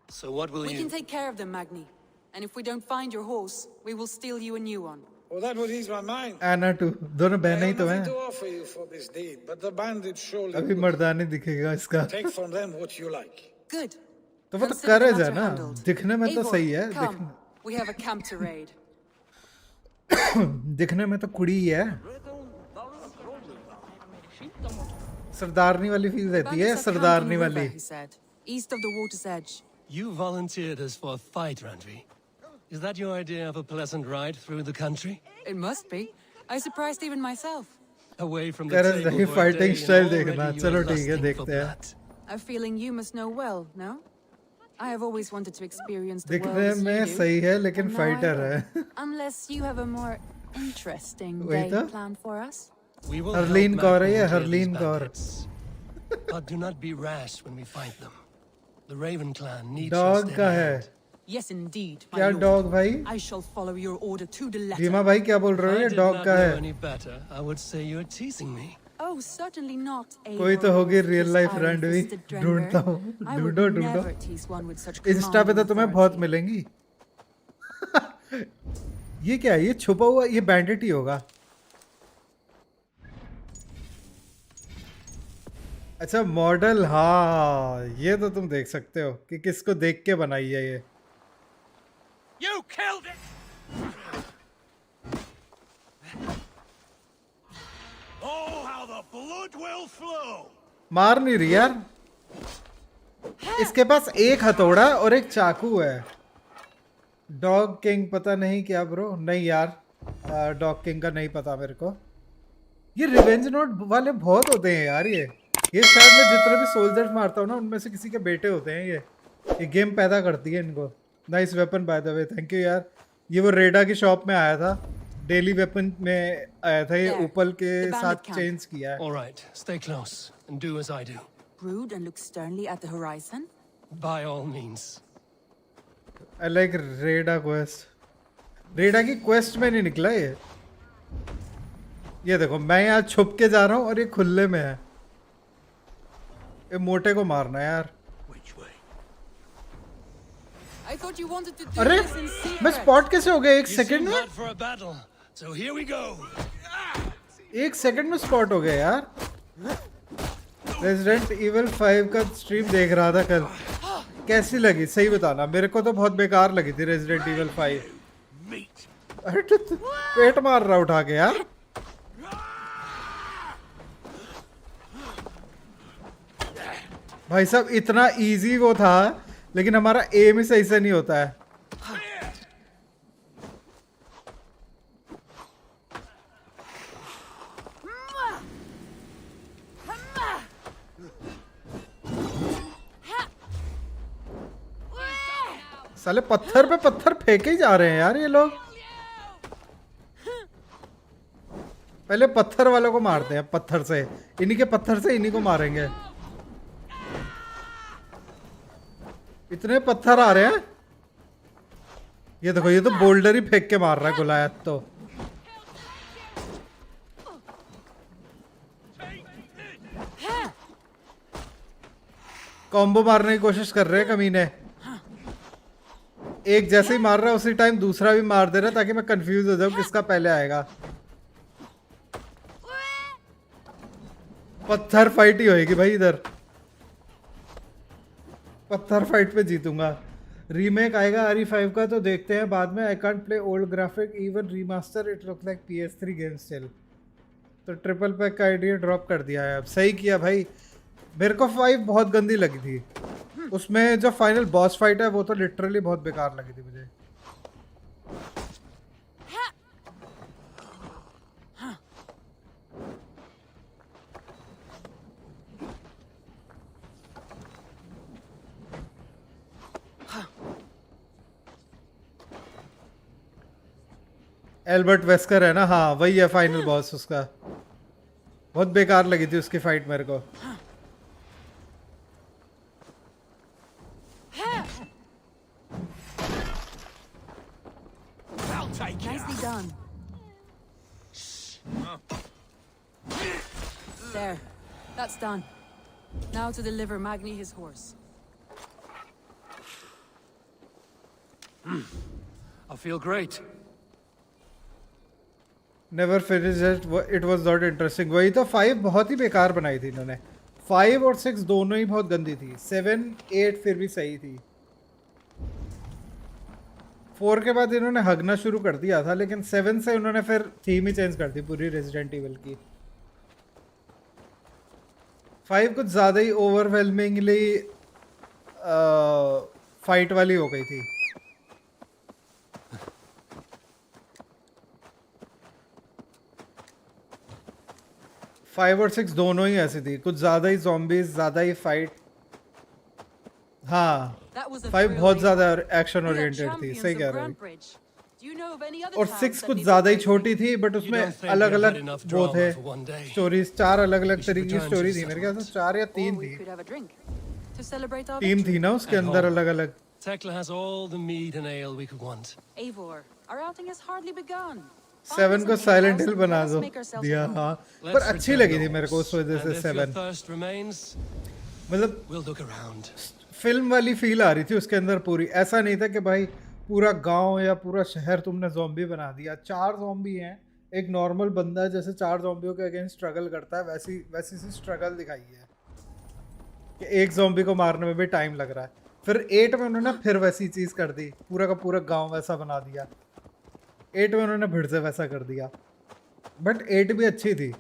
Speaker 4: So what will
Speaker 5: We
Speaker 4: you...
Speaker 5: can take care of them, Magni. And if we don't find your horse, we will steal you a new one.
Speaker 13: Oh, that would ease my mind.
Speaker 1: Anna too दोनों
Speaker 13: I
Speaker 1: बहनें ही
Speaker 13: have
Speaker 1: तो
Speaker 13: nothing
Speaker 1: हैं.
Speaker 13: to offer you for this deed, but the bandits surely
Speaker 1: अभी
Speaker 13: will.
Speaker 1: मर्दानी दिखेगा इसका.
Speaker 13: Take from them what you like.
Speaker 5: Good.
Speaker 1: तो वो तो
Speaker 5: Consider the
Speaker 1: करेज है
Speaker 5: matter
Speaker 1: ना.
Speaker 5: handled.
Speaker 1: दिखने में तो
Speaker 5: Eivor,
Speaker 1: सही है.
Speaker 5: come. We have a camp to raid.
Speaker 1: दिखने में तो कुड़ी ही है. सरदारनी वाली फील देती है.
Speaker 5: Bandits are camped on
Speaker 1: Sardarni
Speaker 5: the river,
Speaker 1: वाली.
Speaker 5: he said, east of the water's edge.
Speaker 4: You volunteered us for a fight, Randvi. Is that your idea of a pleasant ride through the country?
Speaker 5: It must be. I surprised even myself.
Speaker 4: Away from the
Speaker 1: courage
Speaker 4: table
Speaker 1: नहीं,
Speaker 4: for a
Speaker 1: fighting
Speaker 4: day and
Speaker 1: style
Speaker 4: already
Speaker 1: देखना.
Speaker 4: you are
Speaker 1: चलो ठीक है,
Speaker 4: lusting for
Speaker 1: देखते हैं.
Speaker 4: blood.
Speaker 5: A feeling you must know well, no? I have always wanted to experience the
Speaker 1: दिखने
Speaker 5: world as
Speaker 1: में
Speaker 5: you do.
Speaker 1: सही है लेकिन
Speaker 5: And now I
Speaker 1: fighter
Speaker 5: will.
Speaker 1: है.
Speaker 5: Unless you have a more interesting
Speaker 1: वही
Speaker 5: game
Speaker 1: तो.
Speaker 5: planned for us.
Speaker 4: We will
Speaker 1: Harleen
Speaker 4: help
Speaker 1: Kaur है
Speaker 4: Magni
Speaker 1: ये,
Speaker 4: kill these
Speaker 1: Harleen Kaur.
Speaker 4: bandits. But do not be rash when we fight them. The Raven clan needs
Speaker 1: dog
Speaker 4: us
Speaker 1: का
Speaker 4: dead.
Speaker 1: है.
Speaker 5: Yes, indeed, my
Speaker 1: क्या
Speaker 5: lord.
Speaker 1: Dog भाई?
Speaker 5: I shall follow your order to the letter.
Speaker 1: Bhima भाई क्या बोल
Speaker 4: If
Speaker 1: रहे हो?
Speaker 4: I
Speaker 1: ये
Speaker 4: did
Speaker 1: डॉग
Speaker 4: not
Speaker 1: का
Speaker 4: know
Speaker 1: है.
Speaker 4: any better, I would say you're teasing me.
Speaker 5: Oh, certainly not.
Speaker 1: कोई तो होगी real life
Speaker 5: Iron
Speaker 1: रैंडवी.
Speaker 5: fisted Drenver.
Speaker 1: ढूंढता हूँ.
Speaker 5: I would
Speaker 1: ढूंढो ढूंढो.
Speaker 5: never tease one with such
Speaker 1: Insta पे तो
Speaker 5: commanding
Speaker 1: तुम्हें
Speaker 5: authority.
Speaker 1: बहुत मिलेंगी. ये क्या है? ये छुपा हुआ, ये बैंडिट ही होगा. अच्छा मॉडल, हाँ ये तो तुम देख सकते हो कि किसको देख के बनाई है ये.
Speaker 11: You killed it! Oh, how the blood will flow!
Speaker 1: मार नहीं रही यार. इसके पास एक हथौड़ा और एक चाकू है. डॉग किंग पता नहीं क्या ब्रो. नहीं यार, डॉग किंग का नहीं पता मेरे को. ये रिवेंज नोट वाले बहुत होते हैं यार. ये शायद मैं जितने भी सोल्जर्स मारता हूँ ना उनमें से किसी के बेटे होते हैं. ये गेम पैदा करती है इनको. Nice weapon by the way, thank you यार. ये वो रेडा की शॉप में आया था. डेली वेपन में आया था. ये ऊपर के साथ चेंज किया है.
Speaker 4: All right, stay close and do as I do.
Speaker 5: Brood and look sternly at the horizon.
Speaker 4: By all means.
Speaker 1: I like Reda quest. Reda की क्वेस्ट में नहीं निकला ये. ये देखो मैं यहाँ छुप के जा रहा हूँ और ये खुले में है. ये मोटे को मारना है यार.
Speaker 5: I thought you wanted to do
Speaker 1: अरे
Speaker 5: this in secret.
Speaker 1: मैं स्पॉट कैसे हो गया? एक
Speaker 4: You
Speaker 1: सेकंड
Speaker 4: seem
Speaker 1: में.
Speaker 4: hot for a battle, so here we go.
Speaker 1: एक सेकंड में स्पॉट हो गया यार. रेजिडेंट इविल 5 का स्ट्रीम देख रहा था कल. कैसी लगी सही बताना. मेरे को तो बहुत बेकार लगी थी रेजिडेंट इविल 5. अरे तो पेट मार रहा उठा के यार. भाई साहब इतना इजी वो था लेकिन हमारा एम ही सही से नहीं होता है. साले पत्थर पे पत्थर फेंके ही जा रहे हैं यार ये लोग. पहले पत्थर वालों को मारते हैं. पत्थर से इन्हीं के पत्थर से इन्हीं को मारेंगे. इतने पत्थर आ रहे हैं. ये देखो ये तो बोल्डर ही फेंक के मार रहा है गुलायत तो. कॉम्बो मारने की कोशिश कर रहे हैं कमीने. एक जैसे ही मार रहा है उसी टाइम दूसरा भी मार दे रहा है ताकि मैं कंफ्यूज हो जाऊं किसका पहले आएगा। पत्थर फाइट ही होएगी भाई इधर, पत्थर फाइट पे जीतूंगा। रीमेक आएगा RE5 का तो देखते हैं बाद में। I can't play old graphic even remaster, it look like PS3 game still. तो ट्रिपल पैक का आइडिया ड्रॉप कर दिया है। अब सही किया भाई, मेरे को 5 बहुत गंदी लगी थी। उसमें जो फाइनल बॉस फाइट है वो तो लिटरली बहुत बेकार लगी थी मुझे। एल्बर्ट वेस्कर है ना, हाँ वही है फाइनल बॉस उसका। बहुत बेकार लगी थी उसकी फाइट मेरे को।
Speaker 5: Nicely done. There. That's done. Now to deliver Magni his horse.
Speaker 4: I feel great.
Speaker 1: Never finish it was not interesting. वही तो 5 बहुत ही बेकार बनाई थी इन्होंने। 5 और 6 दोनों ही बहुत गंदी थी। 7 8 फिर भी सही थी। 4 के बाद इन्होंने हगना शुरू कर दिया था, लेकिन 7 से उन्होंने फिर थीम ही चेंज कर दी पूरी रेजिडेंट इविल की। 5 कुछ ज़्यादा ही ओवरवेलमिंगली फाइट वाली हो गई थी। 5 और 6 दोनों ही ऐसी थी, कुछ ज़्यादा ही zombies, ज़्यादा ही फाइट। हाँ 5 बहुत ज़्यादा एक्शन ओरिएंटेड थी, सही कह रहे हैं। और 6 कुछ ज़्यादा ही छोटी थी, बट उसमें अलग अलग वो थे स्टोरीज। 4 अलग अलग तरीके की स्टोरी थी मेरे ख्याल से, 4 या 3 थी। टीम थी ना उसके अंदर अलग अलग।
Speaker 4: Tekla has all the mead and ale we could want.
Speaker 5: Eivor, our outing has hardly begun.
Speaker 1: 7 को साइलेंट हिल बना दो दिया, हाँ पर अच्छी लगी थी मेरे को उस वजह से 7। मतलब फिल्म वाली फील आ रही थी उसके अंदर पूरी। ऐसा नहीं था कि भाई पूरा गांव या पूरा शहर तुमने ज़ॉम्बी बना दिया। 4 ज़ॉम्बी हैं, एक नॉर्मल बंदा जैसे 4 ज़ॉम्बियों के अगेंस्ट स्ट्रगल करता है, वैसी सी स्ट्रगल दिखाई है कि एक ज़ॉम्बी को मारने में भी टाइम लग रहा है। फिर 8 में उन्होंने फिर वैसी चीज़ कर दी, पूरा का पूरा गाँव वैसा बना दिया। 8 में उन्होंने फिर से वैसा कर दिया, बट 8 भी अच्छी थी।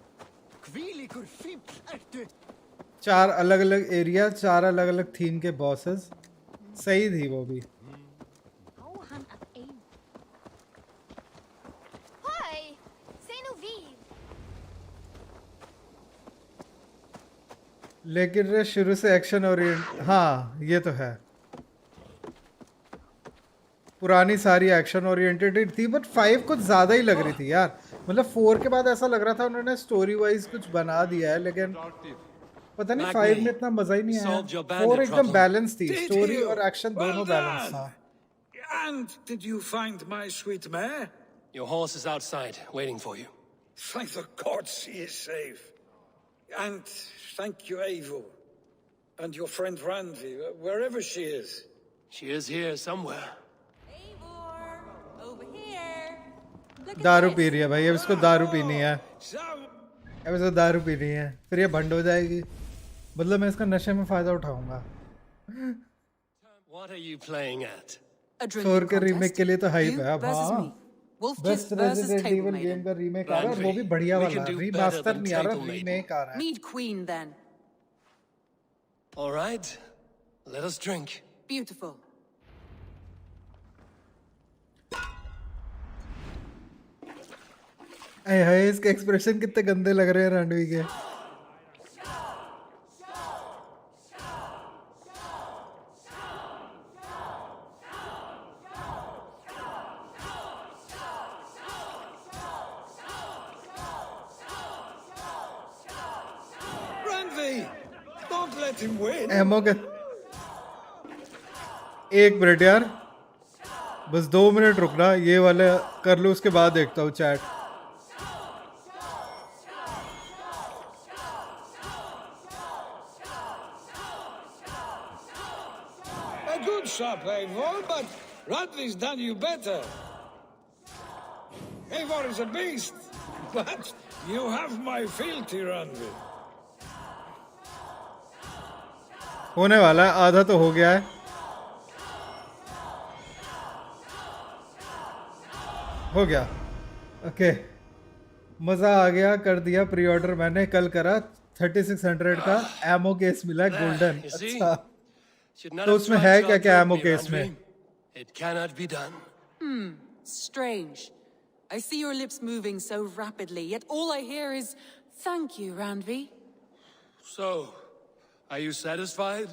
Speaker 1: 4 अलग अलग एरिया, 4 अलग अलग थीम के बॉसेस, सही थी वो भी। लेकिन रे शुरू से एक्शन ओरिएंट, हाँ ये तो है, पुरानी सारी एक्शन ओरिएंटेड थी, बट 5 कुछ ज़्यादा ही लग रही थी यार। मतलब 4 के बाद ऐसा लग रहा था उन्होंने स्टोरी वाइज कुछ बना दिया है, लेकिन पता नहीं 5 में इतना मज़ा ही नहीं आया। 4 एकदम बैलेंस थी, स्टोरी और एक्शन दोनों बैलेंस था।
Speaker 13: And did you find my sweet mare?
Speaker 4: Your horse is outside, waiting for you.
Speaker 13: Thank the gods she is safe. And thank you, Eivor. And your friend Randvi, wherever she is.
Speaker 4: She is here somewhere.
Speaker 1: दारू P रही है भाई, अब इसको दारू पीनी है, अब इसको दारू पीनी है, फिर ये भंड हो जाएगी। मतलब मैं इसका नशे में फायदा उठाऊंगा।
Speaker 4: What are you playing at?
Speaker 1: 4 के रीमेक के लिए तो हाइप है अब। हाँ बेस्ट रेजिडेंट इविल गेम का रीमेक आ रहा है, वो भी बढ़िया वाला, रीमास्टर नहीं आ रहा, रीमेक आ रहा है।
Speaker 5: Mead Queen then.
Speaker 4: All right, let us drink.
Speaker 5: Beautiful.
Speaker 1: हाय इसके एक्सप्रेशन कितने गंदे लग रहे हैं रणवी के।
Speaker 13: Randvi, don't let him win.
Speaker 1: एमो के 1 मिनट यार, बस 2 मिनट रुकना, ये वाले कर लो, उसके बाद देखता हूँ chat.
Speaker 13: A good shot, Eivor, but Randvi's done you better. Eivor is a beast, but you have my fealty, Randvi.
Speaker 1: होने वाला है, आधा तो हो गया है। हो गया, ओके। मजा आ गया, कर दिया प्री ऑर्डर मैंने, कल करा। 3600 का एमो केस मिला गोल्डन। अच्छा, तो उसमें है क्या क्या एमो केस में?
Speaker 4: It cannot be done.
Speaker 5: Strange. I see your lips moving so rapidly, yet all I hear is, "Thank you, Randvi."
Speaker 4: So, are you satisfied?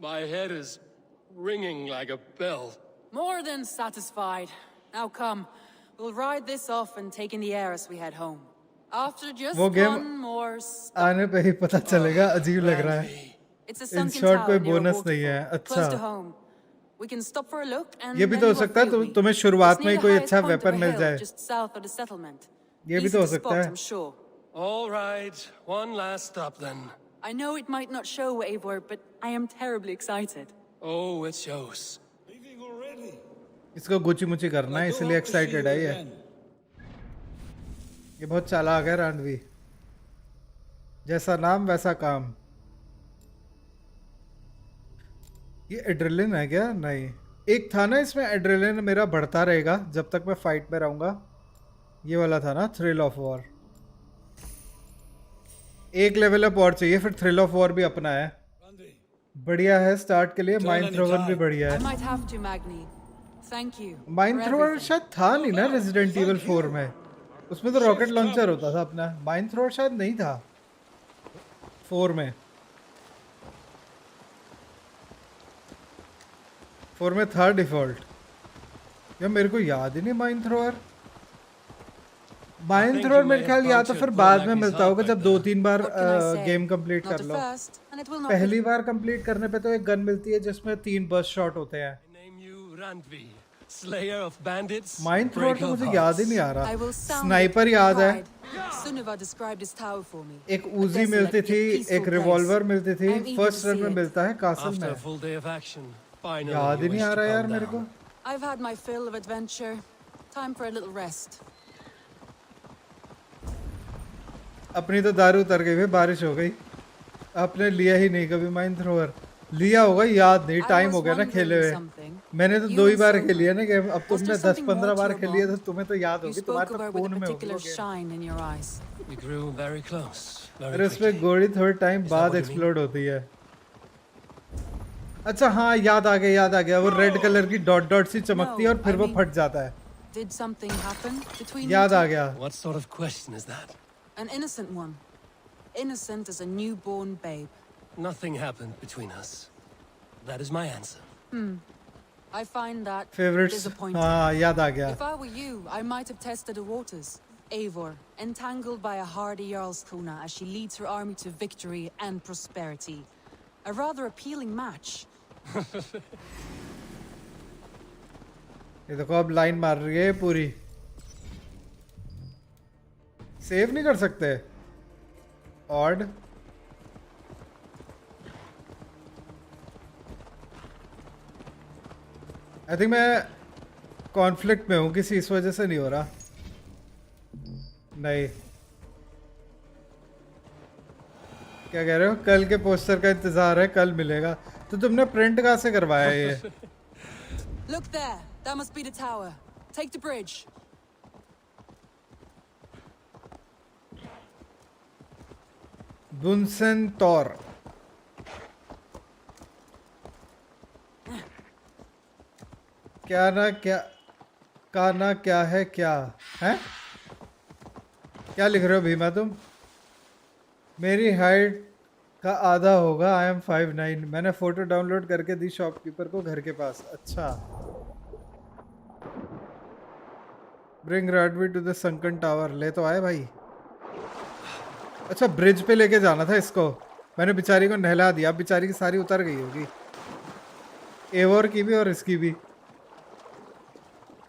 Speaker 4: My head is ringing like a bell.
Speaker 5: More than satisfied. Now come, we'll ride this off and take in the air as we head home. After just
Speaker 1: वो game
Speaker 5: one more stop.
Speaker 1: आने पे ही पता चलेगा, अजीब लग रहा है।
Speaker 5: It's a
Speaker 1: in
Speaker 5: sunken
Speaker 1: short
Speaker 5: tower
Speaker 1: कोई
Speaker 5: near a
Speaker 1: बोनस नहीं है।
Speaker 5: waterfall,
Speaker 1: अच्छा,
Speaker 5: close to home. We can stop for a look and
Speaker 1: ये भी
Speaker 5: then
Speaker 1: तो हो
Speaker 5: you will
Speaker 1: सकता है
Speaker 5: feel me.
Speaker 1: तुम्हें शुरुआत
Speaker 5: It's
Speaker 1: में ही
Speaker 5: near
Speaker 1: कोई
Speaker 5: the
Speaker 1: अच्छा
Speaker 5: highest point of
Speaker 1: weapon
Speaker 5: a
Speaker 1: mill
Speaker 5: hill
Speaker 1: जाए।
Speaker 5: just south of the settlement.
Speaker 1: ये भी
Speaker 5: Easy
Speaker 1: तो हो
Speaker 5: to
Speaker 1: सकता
Speaker 5: spot,
Speaker 1: है।
Speaker 5: I'm sure.
Speaker 4: All right, one last stop then.
Speaker 5: I know it might not show, Eivor, but I am terribly excited.
Speaker 4: Oh, it shows.
Speaker 13: Leaving already?
Speaker 1: इसको Gucci मुची करना है, इसलिए एक्साइटेड है ये। ये बहुत चालाक है रांडवी। जैसा नाम वैसा काम। ये एड्रेलिन है क्या? नहीं, एक था ना इसमें एड्रेलिन मेरा बढ़ता रहेगा जब तक मैं फाइट में रहूंगा। ये वाला था ना थ्रिल ऑफ वॉर। एक लेवल अप और चाहिए, फिर थ्रिल ऑफ वॉर भी अपना है। बढ़िया है स्टार्ट के लिए। माइंड थ्रोवर भी बढ़िया
Speaker 5: I
Speaker 1: है।
Speaker 5: might have to, Magni. Thank you.
Speaker 1: Mind
Speaker 5: for
Speaker 1: thrower
Speaker 5: everything.
Speaker 1: शायद था नहीं ना रेजिडेंट इवल 4 में। उसमें तो रॉकेट लॉन्चर होता था अपना। माइंड थ्रोवर शायद नहीं था 4 में। 4 में था डिफॉल्ट। यार मेरे को याद ही नहीं माइंड थ्रोवर। माइंड थ्रोवर मेरे ख्याल या तो फिर बाद में मिलता होगा जब 2-3 बार गेम कंप्लीट कर लो। पहली बार कंप्लीट करने पे तो एक गन मिलती है जिसमें 3 बर्स्ट शॉट होते हैं।
Speaker 4: Name you Randvi, slayer of bandits.
Speaker 1: Mind thrower तो मुझे याद ही नहीं आ
Speaker 5: I
Speaker 1: रहा।
Speaker 5: will sound
Speaker 1: स्नाइपर
Speaker 5: it
Speaker 1: याद है,
Speaker 5: pride. Sunniva described his tower for me.
Speaker 1: एक उजी
Speaker 5: Desolate
Speaker 1: मिलती
Speaker 5: yet
Speaker 1: थी,
Speaker 5: peaceful
Speaker 1: एक
Speaker 5: place.
Speaker 1: रिवॉल्वर मिलती
Speaker 5: I am
Speaker 1: थी।
Speaker 5: eager
Speaker 1: first
Speaker 5: to
Speaker 1: run
Speaker 5: see
Speaker 1: में
Speaker 5: it.
Speaker 1: मिलता है कासल
Speaker 4: After a
Speaker 1: में।
Speaker 4: full day of action, finally
Speaker 1: याद ही
Speaker 4: you
Speaker 1: नहीं
Speaker 4: wish
Speaker 1: आ
Speaker 4: to
Speaker 1: रहा
Speaker 4: come
Speaker 1: यार मेरे को।
Speaker 4: down.
Speaker 5: I've had my fill of adventure. Time for a little rest.
Speaker 1: अपनी तो दारू उतर गई है, बारिश हो गई। आपने लिया ही नहीं कभी माइंड थ्रोवर। लिया होगा, याद नहीं, टाइम हो गया ना खेले हुए। मैंने तो 2 ही बार खेली है ना गेम। अब तुमने 10-15 बार खेली है तो तुम्हें तो याद
Speaker 5: You
Speaker 1: होगी।
Speaker 5: spoke
Speaker 1: तुम्हारे
Speaker 5: of her
Speaker 1: तो
Speaker 5: with a
Speaker 1: खून में होगी
Speaker 5: particular
Speaker 1: वो game.
Speaker 5: shine in your eyes.
Speaker 4: We grew very close. Very
Speaker 1: अरे उसमें
Speaker 4: quickly.
Speaker 1: गोली थोड़ी टाइम
Speaker 4: that
Speaker 1: बाद
Speaker 4: what you
Speaker 1: एक्सप्लोड होती है। अच्छा हाँ, याद आ गया, याद आ गया। वो रेड कलर की डॉट डॉट सी चमकती है और फिर वो फट जाता है।
Speaker 5: Did something happen between
Speaker 1: याद
Speaker 5: you
Speaker 1: आ
Speaker 5: two?
Speaker 1: गया।
Speaker 4: What sort of question is that?
Speaker 5: An innocent one. Innocent as a newborn babe.
Speaker 4: Nothing happened between us. That is my answer.
Speaker 5: I find that
Speaker 1: favourites,
Speaker 5: disappointing.
Speaker 1: हाँ याद आ गया।
Speaker 5: If I were you, I might have tested the waters. Eivor, entangled by a hardy Jarlskona as she leads her army to victory and prosperity. A rather appealing match.
Speaker 1: ये देखो अब line मार रही है पूरी। सेव नहीं कर सकते। ऑड आई थिंक मैं कॉन्फ्लिक्ट में हूँ किसी, इस वजह से नहीं हो रहा। नहीं, क्या कह रहे हो? कल के पोस्टर का इंतजार है, कल मिलेगा। तो तुमने प्रिंट कहाँ से करवाया ये?
Speaker 5: Look there. That must be the tower. Take the bridge.
Speaker 1: बुनसन तौर। क्या ना क्या का ना क्या है, क्या है? क्या लिख रहे हो भीमा तुम? मेरी हाइट का आधा होगा। I am 5'9". मैंने फोटो डाउनलोड करके दी शॉपकीपर को घर के पास। अच्छा, bring Radvi to the sunken tower. ले तो आए भाई। अच्छा, ब्रिज पे लेके जाना था इसको। मैंने बेचारी को नहला दिया, बेचारी की सारी उतर गई होगी, एवोर की भी और इसकी भी।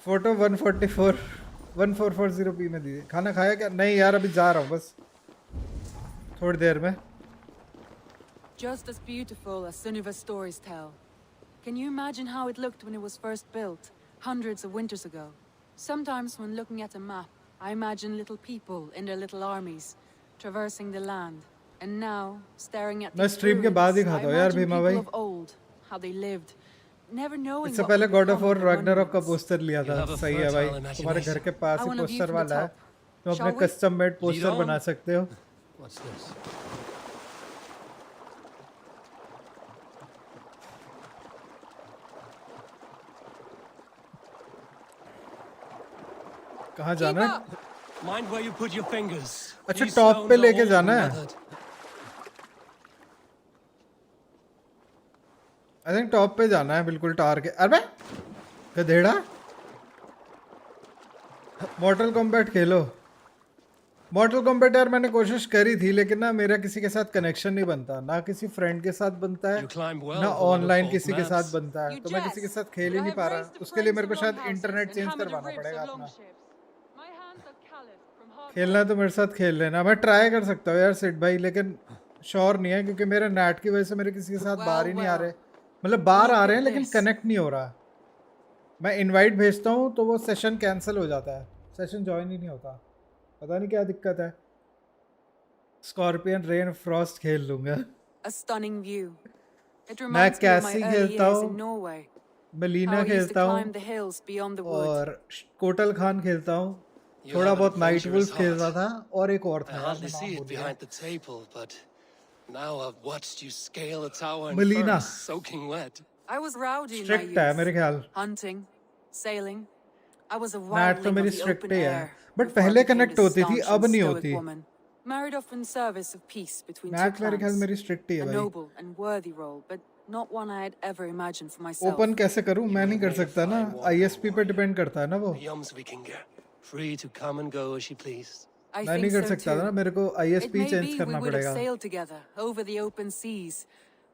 Speaker 1: फोटो 1440p में दी। खाना खाया क्या? नहीं यार, अभी जा रहा हूँ बस, थोड़ी देर में।
Speaker 5: Just as beautiful as Sunniva's stories tell. Can you imagine how it looked when it was first built, hundreds of winters ago? Sometimes when looking at a map, I imagine little people in their little armies, traversing the land. And now, staring at
Speaker 1: मैं
Speaker 5: these
Speaker 1: stream के बाद ही
Speaker 5: ruins, I
Speaker 1: खाता हूँ यार
Speaker 5: imagine
Speaker 1: Bhima
Speaker 5: people
Speaker 1: भाई।
Speaker 5: of old, how they lived, never knowing
Speaker 1: इससे
Speaker 5: what
Speaker 1: पहले
Speaker 5: would
Speaker 1: God of
Speaker 5: become
Speaker 1: war
Speaker 5: of their
Speaker 1: Ragnarok का
Speaker 5: monuments.
Speaker 1: पोस्टर लिया
Speaker 4: You
Speaker 1: था।
Speaker 4: have a
Speaker 1: सही है भाई,
Speaker 4: fertile
Speaker 1: तुम्हारे घर के
Speaker 4: imagination.
Speaker 1: Pass
Speaker 5: I
Speaker 1: he
Speaker 5: want a view
Speaker 1: poster
Speaker 5: from the
Speaker 1: वाला है,
Speaker 5: top.
Speaker 1: तुम अपने
Speaker 5: Shall we?
Speaker 1: Custom made
Speaker 4: Lead
Speaker 1: poster
Speaker 4: on.
Speaker 1: बना सकते हो।
Speaker 4: What's this?
Speaker 1: कहाँ जाना है?
Speaker 4: Mind where you put your fingers.
Speaker 1: अच्छा
Speaker 4: These
Speaker 1: टॉप पे
Speaker 4: stones are
Speaker 1: लेके
Speaker 4: all
Speaker 1: जाना है।
Speaker 4: weathered.
Speaker 1: आई थिंक टॉप पे जाना है बिल्कुल टार के। अरे गधेड़ा, मॉर्टल कॉम्बैट खेलो। मॉर्टल कॉम्बैट यार मैंने कोशिश करी थी, लेकिन ना मेरा किसी के साथ कनेक्शन नहीं बनता, ना किसी फ्रेंड के साथ बनता है,
Speaker 4: You climb well
Speaker 1: ना
Speaker 4: for one of
Speaker 1: online
Speaker 4: old
Speaker 1: किसी के साथ
Speaker 4: maps.
Speaker 1: बनता है। तो मैं किसी के साथ खेल ही नहीं पा रहा। उसके लिए मेरे को शायद इंटरनेट चेंज करवाना पड़ेगा अपना। खेलना तो मेरे साथ खेल लेना, मैं ट्राई कर सकता हूँ यार सिड भाई, लेकिन श्योर नहीं है क्योंकि मेरे नेट की वजह से मेरे किसी के साथ बाहर ही नहीं आ रहे। मतलब बाहर आ रहे हैं लेकिन कनेक्ट नहीं हो रहा। मैं इनवाइट भेजता हूँ तो वो सेशन कैंसिल हो जाता है, सेशन ज्वाइन ही नहीं होता। पता नहीं क्या दिक्कत है। स्कॉर्पियन रेन फ्रॉस्ट खेल लूंगा।
Speaker 5: A stunning view. It
Speaker 1: मैं
Speaker 5: reminds me of my
Speaker 1: कैसी
Speaker 5: early
Speaker 1: खेलता
Speaker 5: years in
Speaker 1: हूँ,
Speaker 5: Norway.
Speaker 1: मलीना
Speaker 5: How I used to
Speaker 1: खेलता
Speaker 5: climb
Speaker 1: हूँ
Speaker 5: the hills beyond the wood.
Speaker 1: और कोटल खान खेलता हूँ,
Speaker 4: You
Speaker 1: थोड़ा
Speaker 4: have an
Speaker 1: बहुत नाइट
Speaker 4: adventurous
Speaker 1: वुल्फ खेलता
Speaker 4: heart.
Speaker 1: था, और एक और
Speaker 4: I
Speaker 1: था यार
Speaker 4: hardly
Speaker 1: मैं
Speaker 4: see
Speaker 1: नाम
Speaker 4: it
Speaker 1: भूल गया।
Speaker 4: behind the table, but now I've watched you scale a tower in
Speaker 1: Melina.
Speaker 4: ferns soaking wet.
Speaker 5: I was rowdy in my
Speaker 1: strict है मेरे
Speaker 5: youth.
Speaker 1: ख्याल।
Speaker 5: Hunting, sailing. I was a
Speaker 1: मैट तो
Speaker 5: wildling
Speaker 1: मेरी
Speaker 5: of the
Speaker 1: strict
Speaker 5: open
Speaker 1: ही
Speaker 5: air.
Speaker 1: है, but
Speaker 5: before I
Speaker 1: पहले
Speaker 5: became
Speaker 1: connect
Speaker 5: this
Speaker 1: होती थी,
Speaker 5: staunch
Speaker 1: अब
Speaker 5: and
Speaker 1: नहीं
Speaker 5: stoic
Speaker 1: होती।
Speaker 5: woman. Married off in service of peace between two
Speaker 1: मैट मेरे ख्याल
Speaker 5: clans.
Speaker 1: मेरी स्ट्रिक्ट ही है
Speaker 5: A
Speaker 1: भाई।
Speaker 5: noble and worthy role, but not one I had ever imagined for myself.
Speaker 1: Open कैसे करूँ? मैं नहीं कर
Speaker 4: made a
Speaker 1: सकता ना,
Speaker 4: fine warrior,
Speaker 1: आईएसपी पे डिपेंड करता है ना वो।
Speaker 4: A Jomsvikinger, free to come and go as she pleased.
Speaker 5: I
Speaker 1: मैं नहीं
Speaker 5: think
Speaker 1: कर
Speaker 5: so
Speaker 1: सकता
Speaker 5: too.
Speaker 1: ना, मेरे को
Speaker 5: It
Speaker 1: ISP
Speaker 5: may
Speaker 1: change
Speaker 5: be we
Speaker 1: करना
Speaker 5: would have
Speaker 1: पड़ेगा।
Speaker 5: sailed together over the open seas,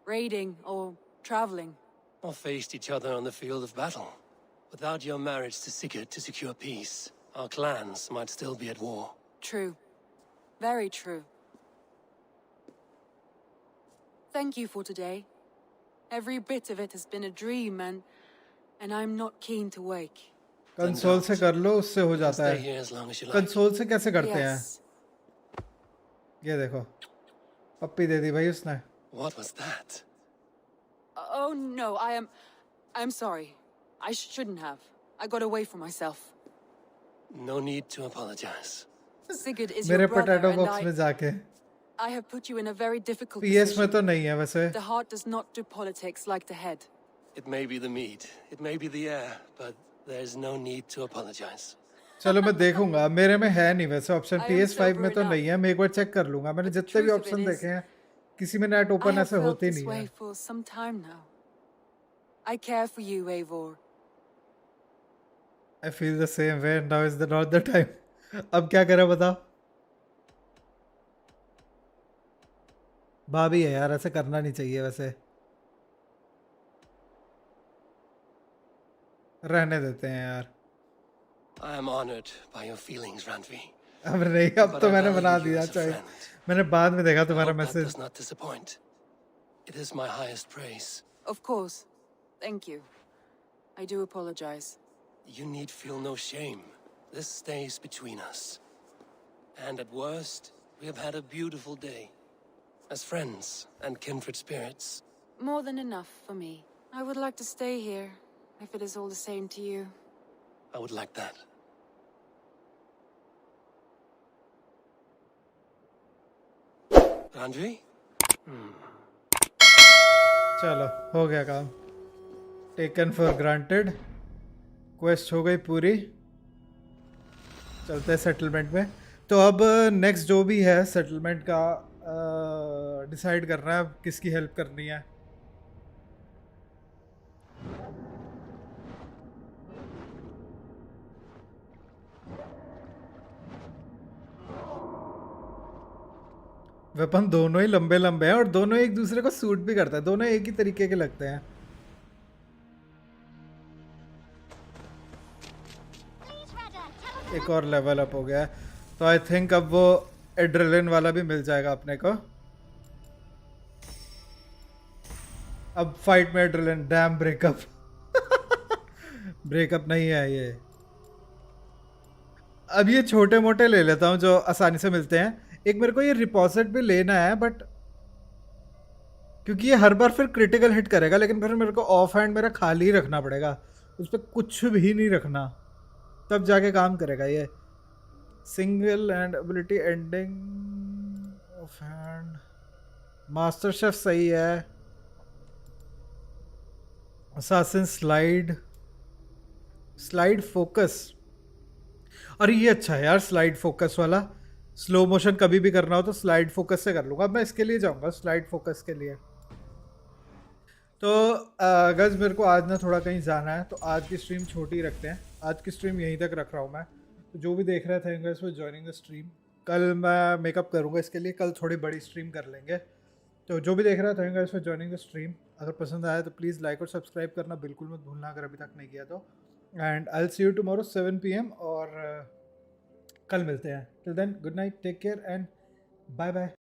Speaker 5: raiding or traveling.
Speaker 4: Or faced each other on the field of battle. Without your marriage to Sigurd to secure peace, our clans might still be at war.
Speaker 5: True. Very true. Thank you for today. Every bit of it has been a dream and I'm not keen to wake.
Speaker 1: Console से कर लो, उससे हो जाता
Speaker 4: Stay
Speaker 1: है।
Speaker 4: here as long as you like.
Speaker 1: Console से कैसे करते हैं?
Speaker 5: Yes.
Speaker 1: ये देखो, पप्पी दे दी भाई उसने।
Speaker 4: What was that?
Speaker 5: Oh no, I'm sorry. I shouldn't have. I got away from myself.
Speaker 4: No need to apologize.
Speaker 5: Sigurd is
Speaker 1: मेरे
Speaker 5: your brother
Speaker 1: potato
Speaker 5: and
Speaker 1: box में जाके।
Speaker 5: I have put you in a very difficult
Speaker 1: PS में
Speaker 5: position.
Speaker 1: तो नहीं है वैसे।
Speaker 5: The heart does not do politics like the head.
Speaker 4: It may be the meat, it may be the air, but there's no need to apologize.
Speaker 1: चलो मैं देखूंगा, मेरे में है नहीं वैसे ऑप्शन।
Speaker 5: I am
Speaker 1: PS5 में
Speaker 5: sober
Speaker 1: तो
Speaker 5: enough.
Speaker 1: नहीं है, मैं एक बार चेक कर लूंगा। मैंने जितने भी
Speaker 5: truth of
Speaker 1: option
Speaker 5: it is,
Speaker 1: देखे हैं, किसी में नेट
Speaker 5: I
Speaker 1: ओपन
Speaker 5: have
Speaker 1: ऐसे
Speaker 5: felt
Speaker 1: होते
Speaker 5: this
Speaker 1: नहीं
Speaker 5: way
Speaker 1: है।
Speaker 5: for some time now. I care for you, Eivor.
Speaker 1: I feel the same way. Now is the not the time. अब क्या करें बताओ? भाभी है यार, ऐसे करना नहीं चाहिए वैसे। रहने देते हैं यार।
Speaker 4: I am honored by your feelings, Randvi.
Speaker 1: अब नहीं, अब
Speaker 4: But
Speaker 1: तो
Speaker 4: I
Speaker 1: मैंने
Speaker 4: value
Speaker 1: बना
Speaker 4: you
Speaker 1: दिया
Speaker 4: as a
Speaker 1: चाहिए।
Speaker 4: friend.
Speaker 1: मैंने बाद में देखा
Speaker 4: I
Speaker 1: तुम्हारा
Speaker 4: hope that
Speaker 1: message.
Speaker 4: does not disappoint. It is my highest praise.
Speaker 5: Of course. Thank you. I do apologize.
Speaker 4: You need feel no shame. This stays between us. And at worst, we have had a beautiful day. As friends and kindred spirits.
Speaker 5: More than enough for me. I would like to stay here, if it is all the same to you.
Speaker 4: I would like that. Randvi?
Speaker 1: चलो हो गया काम। Taken for granted. Quest हो गई पूरी। चलते हैं settlement में। तो अब नेक्स्ट जो भी है सेटलमेंट का डिसाइड करना है किसकी हेल्प करनी है। वेपन दोनों ही लंबे लंबे हैं और दोनों एक दूसरे को सूट भी करते हैं, दोनों एक ही तरीके के लगते हैं। एक और लेवल अप हो गया है, तो आई थिंक अब वो एड्रेलिन वाला भी मिल जाएगा अपने को। अब फाइट में एड्रेनलिन, डैम ब्रेकअप। ब्रेकअप नहीं है ये। अब ये छोटे मोटे ले लेता हूँ जो आसानी से मिलते हैं। एक मेरे को ये रिपोजिट भी लेना है, बट क्योंकि ये हर बार फिर क्रिटिकल हिट करेगा, लेकिन फिर मेरे को ऑफ हैंड मेरा खाली ही रखना पड़ेगा, उस पर कुछ भी नहीं रखना, तब जाके काम करेगा ये। Single and ability ending of hand, master chef सही है। असासिन स्लाइड, स्लाइड फोकस, अरे ये अच्छा है यार स्लाइड फोकस वाला। स्लो मोशन कभी भी करना हो तो स्लाइड फोकस से कर लूँगा। मैं इसके लिए जाऊँगा स्लाइड फोकस के लिए। तो गज मेरे को आज ना थोड़ा कहीं जाना है, तो आज की स्ट्रीम छोटी रखते हैं। आज की स्ट्रीम यहीं तक रख रहा हूँ मैं। तो जो भी देख रहे थे guys for joining the stream. कल मैं मेकअप करूँगा इसके लिए, कल थोड़ी बड़ी स्ट्रीम कर लेंगे। तो जो भी देख रहा था guys for joining the stream, अगर पसंद आया तो प्लीज़ लाइक और सब्सक्राइब करना बिल्कुल मत भूलना अगर अभी तक नहीं किया तो। And I will see you tomorrow 7 PM और कल मिलते हैं। Till then good night, take care and bye bye.